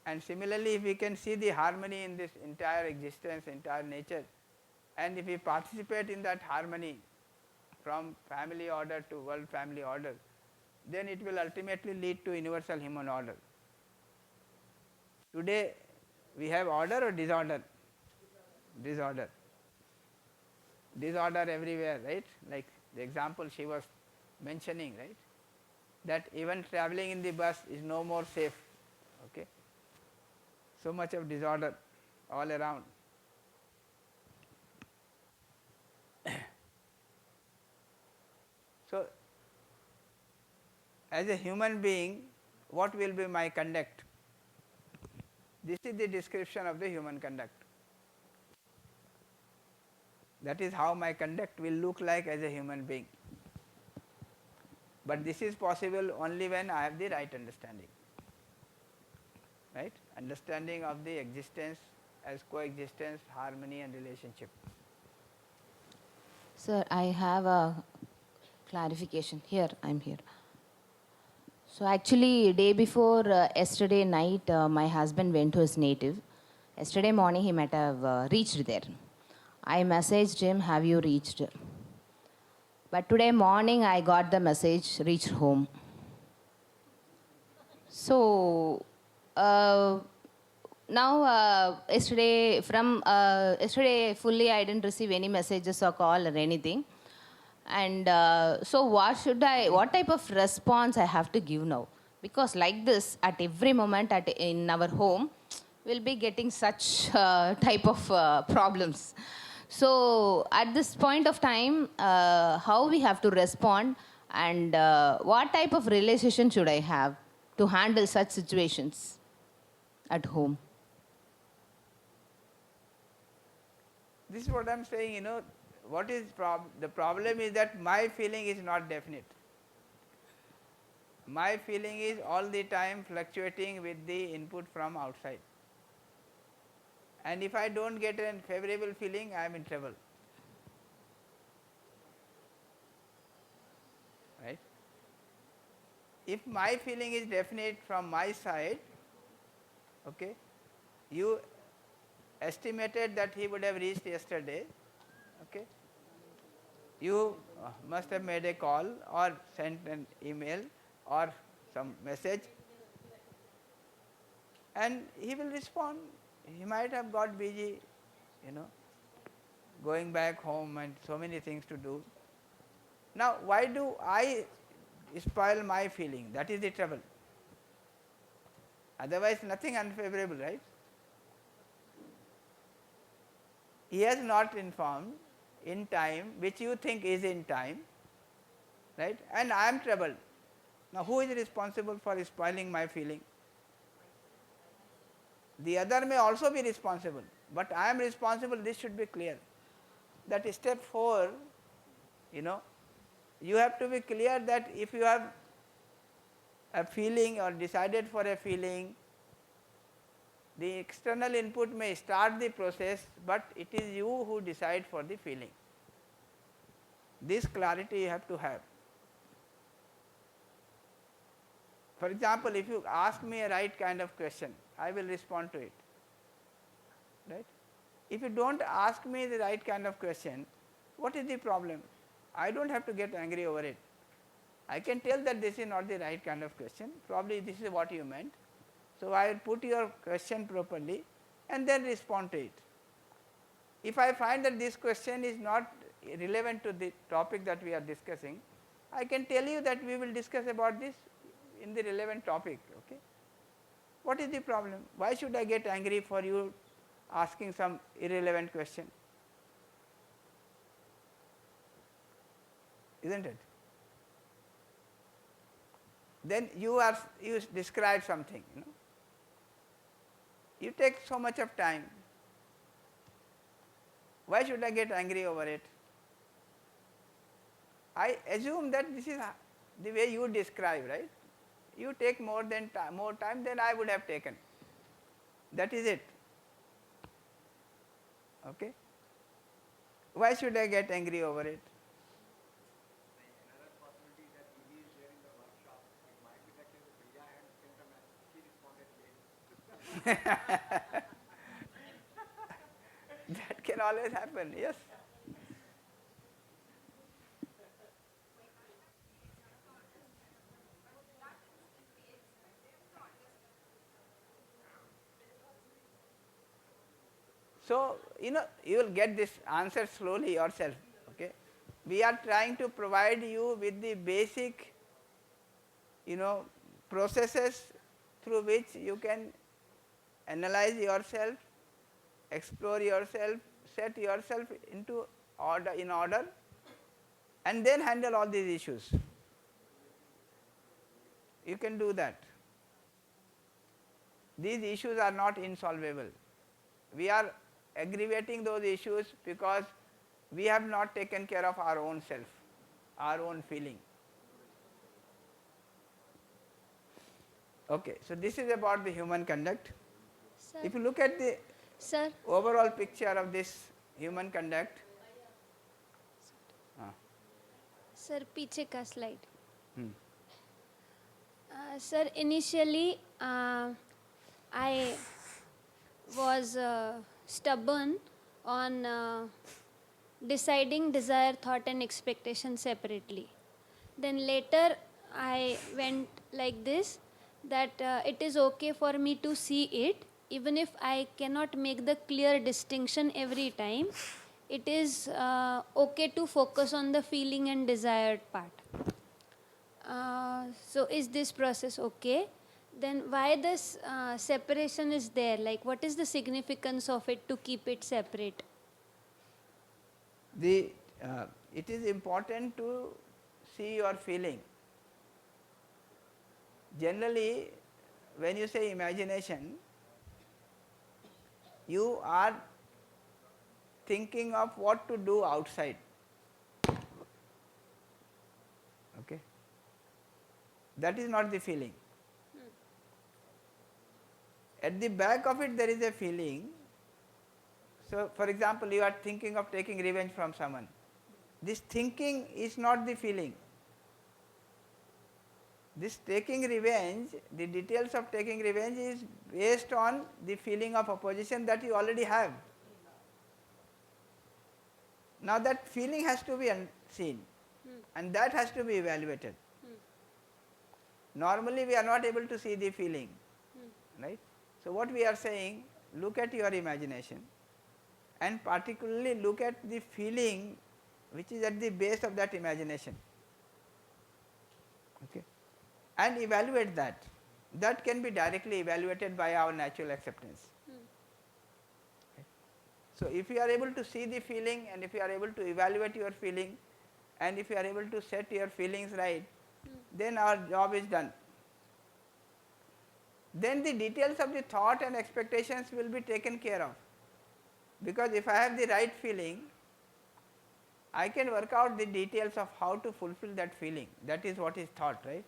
And similarly, if we can see the harmony in this entire existence, entire nature, and if we participate in that harmony from family order to world family order, then it will ultimately lead to universal human order. Today we have order or disorder? Disorder. Disorder everywhere, right? Like the example she was mentioning, right? That even traveling in the bus is no more safe. Okay? So much of disorder all around. So, as a human being, what will be my conduct? This is the description of the human conduct. That is how my conduct will look like as a human being. But this is possible only when I have the right understanding. Right? Understanding of the existence as coexistence, harmony and relationship. Sir, I have a clarification. Here, I'm here. So actually, day before yesterday night, my husband went to his native. Yesterday morning, he might have reached there. I messaged him, have you reached? But today morning, I got the message, reached home. So, now yesterday fully I didn't receive any messages or call or anything. And so what type of response I have to give now? Because like this, at every moment in our home, we'll be getting such type of problems. So at this point of time, how we have to respond, and what type of relationship should I have to handle such situations at home? This is what I am saying, what is the problem is that my feeling is not definite. My feeling is all the time fluctuating with the input from outside. And if I don't get a favorable feeling, I am in trouble. Right? If my feeling is definite from my side, okay, you estimated that he would have reached yesterday, okay, you must have made a call or sent an email or some message, and he will respond He might have got busy, going back home and so many things to do. Now, why do I spoil my feeling? That is the trouble. Otherwise, nothing unfavorable, right? He has not informed in time, which you think is in time, right? And I am troubled. Now, who is responsible for spoiling my feeling? The other may also be responsible, but I am responsible. This should be clear. That step 4, you have to be clear that if you have a feeling or decided for a feeling, the external input may start the process, but it is you who decide for the feeling. This clarity you have to have. For example, if you ask me a right kind of question, I will respond to it, right? If you don't ask me the right kind of question, what is the problem? I don't have to get angry over it. I can tell that this is not the right kind of question, probably this is what you meant. So, I will put your question properly and then respond to it. If I find that this question is not relevant to the topic that we are discussing, I can tell you that we will discuss about this in the relevant topic. Okay? What is the problem? Why should I get angry for you asking some irrelevant question? Isn't it? Then you describe something, you take so much of time. Why should I get angry over it? I assume that this is the way you describe, right? You take more time than I would have taken. That is it. Okay? Why should I get angry over it? That can always happen, yes. So, you will get this answer slowly yourself. Okay? We are trying to provide you with the basic, processes through which you can analyze yourself, explore yourself, set yourself into order, and then handle all these issues. You can do that. These issues are not insolvable. We are aggravating those issues because we have not taken care of our own self, our own feeling. Okay, so this is about the human conduct. Sir. If you look at the overall picture of this human conduct, sir, पीछे का slide. Sir, initially I was stubborn on deciding desire, thought and expectation separately. Then later I went like this, that it is okay for me to see it, even if I cannot make the clear distinction every time. It is okay to focus on the feeling and desired part. So is this process okay? Then why this separation is there? Like, what is the significance of it to keep it separate? it is important to see your feeling. Generally, when you say imagination, you are thinking of what to do outside. Okay? That is not the feeling. At the back of it there is a feeling. So, for example, you are thinking of taking revenge from someone. This thinking is not the feeling. This taking revenge, the details of taking revenge is based on the feeling of opposition that you already have. Now that feeling has to be seen and that has to be evaluated. Normally we are not able to see the feeling, right? So what we are saying, look at your imagination and particularly look at the feeling which is at the base of that imagination, okay, and evaluate that. That can be directly evaluated by our natural acceptance. Okay. So, if you are able to see the feeling and if you are able to evaluate your feeling and if you are able to set your feelings right, then our job is done. Then the details of the thought and expectations will be taken care of, because if I have the right feeling, I can work out the details of how to fulfill that feeling. That is what is thought, right?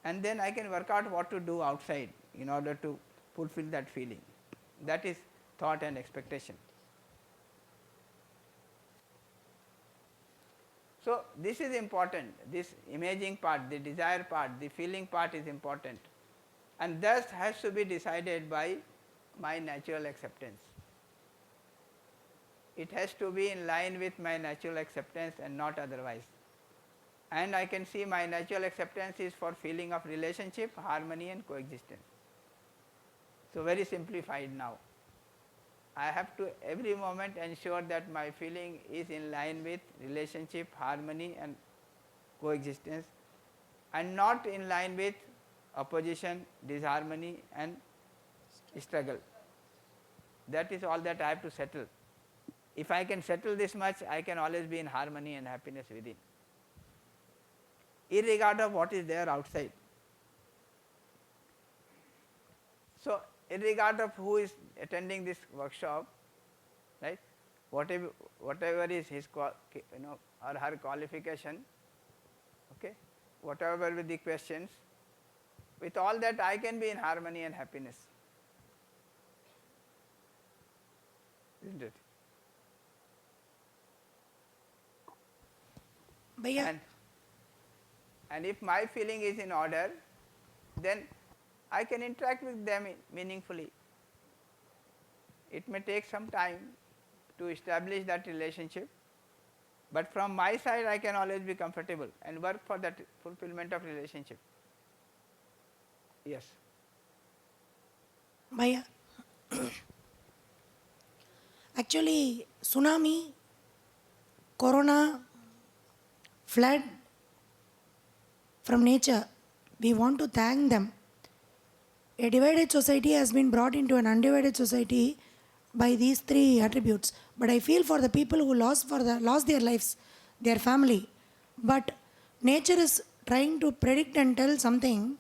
And then I can work out what to do outside in order to fulfill that feeling. That is thought and expectation. So, this is important, this imaging part, the desire part, the feeling part is important, and thus has to be decided by my natural acceptance. It has to be in line with my natural acceptance and not otherwise. And I can see my natural acceptance is for feeling of relationship, harmony and coexistence. So, very simplified now. I have to every moment ensure that my feeling is in line with relationship, harmony and coexistence, and not in line with opposition, disharmony and struggle. That is all that I have to settle. If I can settle this much, I can always be in harmony and happiness within, irregardless of what is there outside. So, irregardless of who is attending this workshop, right, whatever is his or her qualification, okay, whatever with the questions, with all that I can be in harmony and happiness, isn't it? And if my feeling is in order, then I can interact with them meaningfully. It may take some time to establish that relationship, but from my side I can always be comfortable and work for that fulfillment of relationship. Yes. Bhaiya, actually tsunami, corona, flood from nature, we want to thank them. A divided society has been brought into an undivided society by these three attributes. But I feel for the people who lost their lives, their family. But nature is trying to predict and tell something.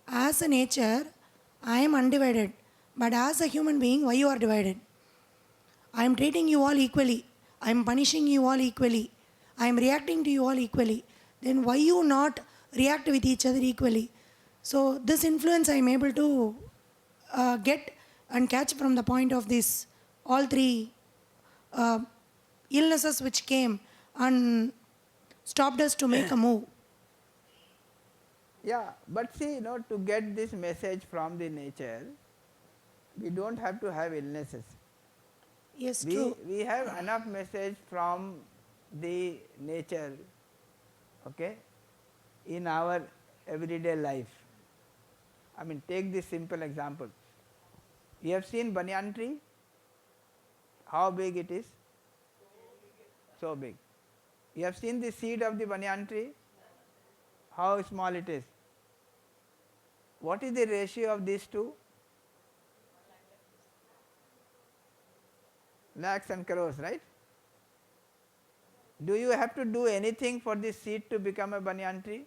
As a nature, I am undivided. But as a human being, why you are divided? I am treating you all equally. I am punishing you all equally. I am reacting to you all equally. Then why you not react with each other equally? So this influence I am able to get and catch from the point of this all three illnesses which came and stopped us to make a move. Yeah, but see, to get this message from the nature, we don't have to have illnesses. Yes, true. We have enough message from the nature, okay, in our everyday life. I mean, take this simple example. You have seen banyan tree? How big it is? So big. You have seen the seed of the banyan tree? How small it is? What is the ratio of these two? Lakhs and crores, right? Do you have to do anything for this seed to become a banyan tree?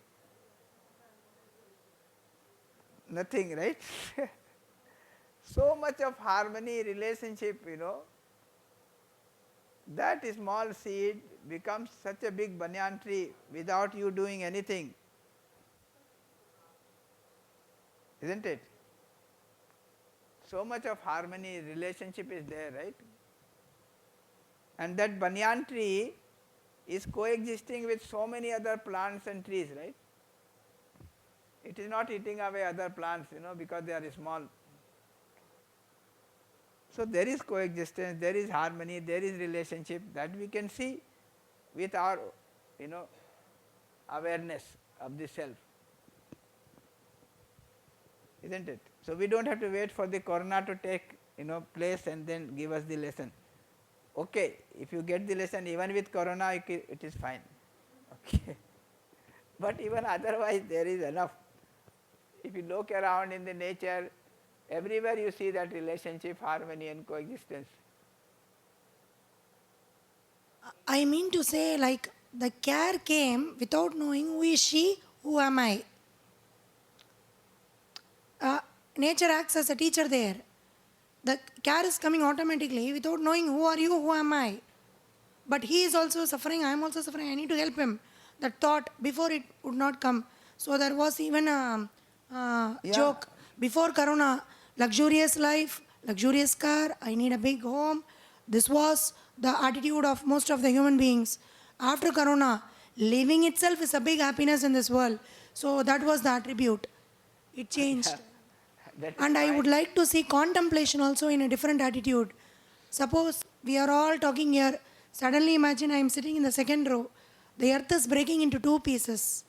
Nothing, right? So much of harmony, relationship, that small seed becomes such a big banyan tree without you doing anything, isn't it? So much of harmony, relationship is there, right? And that banyan tree is coexisting with so many other plants and trees, right? It is not eating away other plants, because they are small. So there is coexistence, there is harmony, there is relationship that we can see with our, awareness of the self, isn't it? So we don't have to wait for the corona to take place and then give us the lesson. Okay, if you get the lesson even with corona, it is fine. Okay. But even otherwise there is enough. If you look around in the nature, everywhere you see that relationship, harmony and coexistence. I mean to say, like, the care came without knowing who is she, who am I. Nature acts as a teacher there. The care is coming automatically without knowing who are you, who am I. But he is also suffering, I am also suffering, I need to help him. That thought before it would not come. So there was even a joke. Before Corona, luxurious life, luxurious car, I need a big home. This was the attitude of most of the human beings. After Corona, living itself is a big happiness in this world. So that was the attribute. It changed. And I would like to see contemplation also in a different attitude. Suppose we are all talking here. Suddenly imagine I am sitting in the second row. The earth is breaking into two pieces.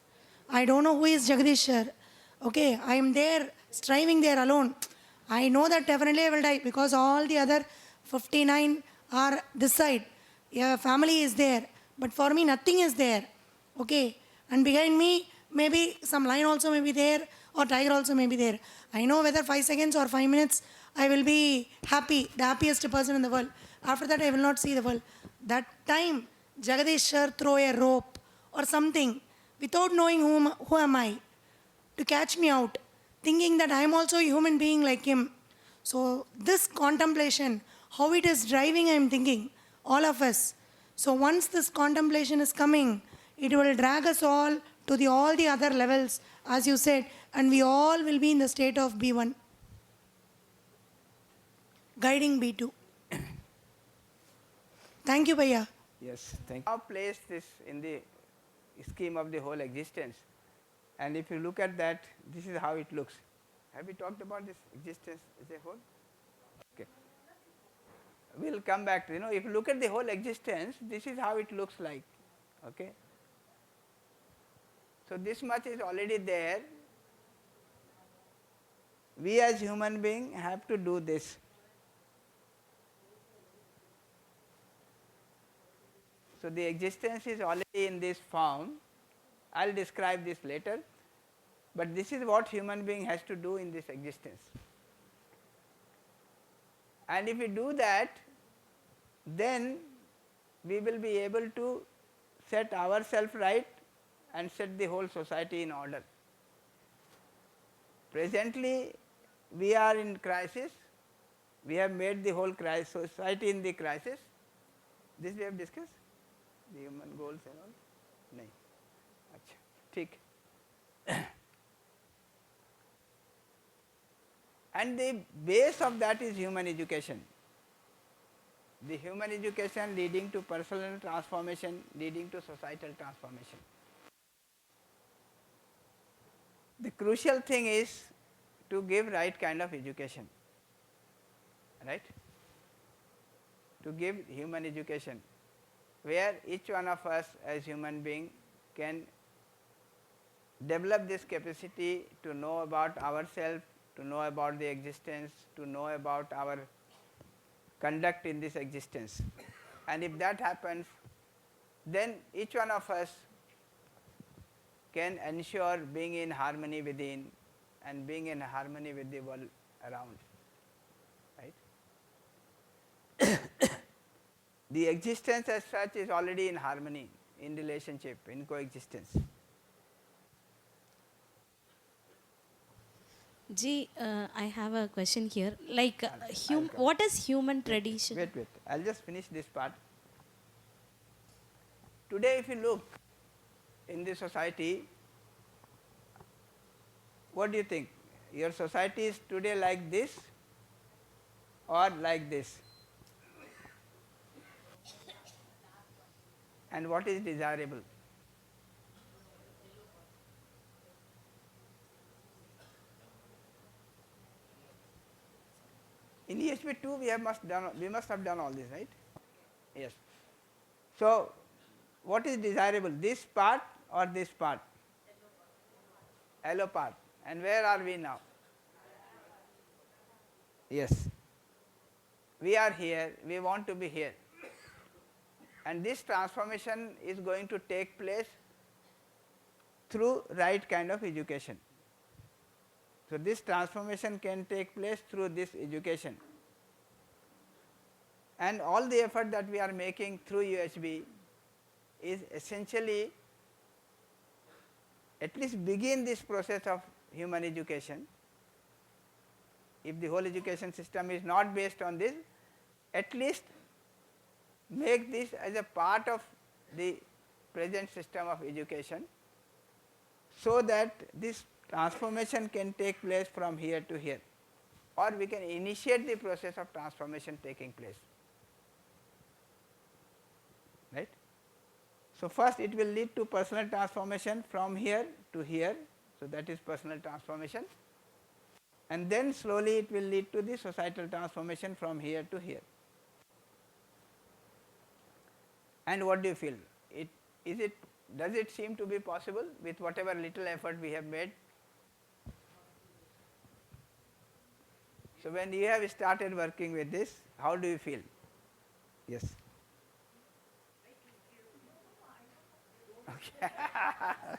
I don't know who is Jagadishar. Okay, I am there, striving there alone. I know that definitely I will die because all the other 59 are this side. Yeah, family is there. But for me, nothing is there. Okay, and behind me, maybe some lion also may be there or tiger also may be there. I know whether 5 seconds or 5 minutes, I will be happy, the happiest person in the world. After that, I will not see the world. That time, Jagadishar throw a rope or something without knowing who am I to catch me out, thinking that I am also a human being like him. So this contemplation, how it is driving, I am thinking, all of us. So once this contemplation is coming, it will drag us all to all the other levels, as you said, and we all will be in the state of B1, guiding B2. Thank you, Bhaiya. Yes, thank you. Now place this in the scheme of the whole existence. And if you look at that, this is how it looks. Have we talked about this existence as a whole? Okay. We'll come back to, if you look at the whole existence, this is how it looks like. Okay. So this much is already there. We as human beings have to do this. So the existence is already in this form. I'll describe this later. But this is what human being has to do in this existence. And if we do that, then we will be able to set ourselves right and set the whole society in order. Presently, we are in crisis. We have made the whole society in the crisis. This we have discussed, the human goals and all. No. Achha, ठीक. And the base of that is human education. The human education leading to personal transformation, leading to societal transformation. The crucial thing is to give right kind of education, right? To give human education, where each one of us as human being can develop this capacity to know about ourselves, to know about the existence, to know about our conduct in this existence. And if that happens, then each one of us can ensure being in harmony within and being in harmony with the world around. Right? The existence as such is already in harmony, in relationship, in coexistence. Ji, I have a question here. Like, what is human tradition? Wait. I'll just finish this part. Today, if you look in the society, what do you think? Your society is today like this or like this? And what is desirable? In UHV-2 we must have done all this, right? Yes. So what is desirable, this part or this part? Yellow part. And where are we now? Yes. we are here, we want to be here. And this transformation is going to take place through right kind of education. So this transformation can take place through this education. And all the effort that we are making through UHV is essentially at least begin this process of human education. If the whole education system is not based on this, at least make this as a part of the present system of education, so that this transformation can take place from here to here, or we can initiate the process of transformation taking place, right. So first it will lead to personal transformation from here to here, so that is personal transformation, and then slowly it will lead to the societal transformation from here to here. And what do you feel? Does it seem to be possible with whatever little effort we have made? So when you have started working with this, how do you feel? Yes. Okay.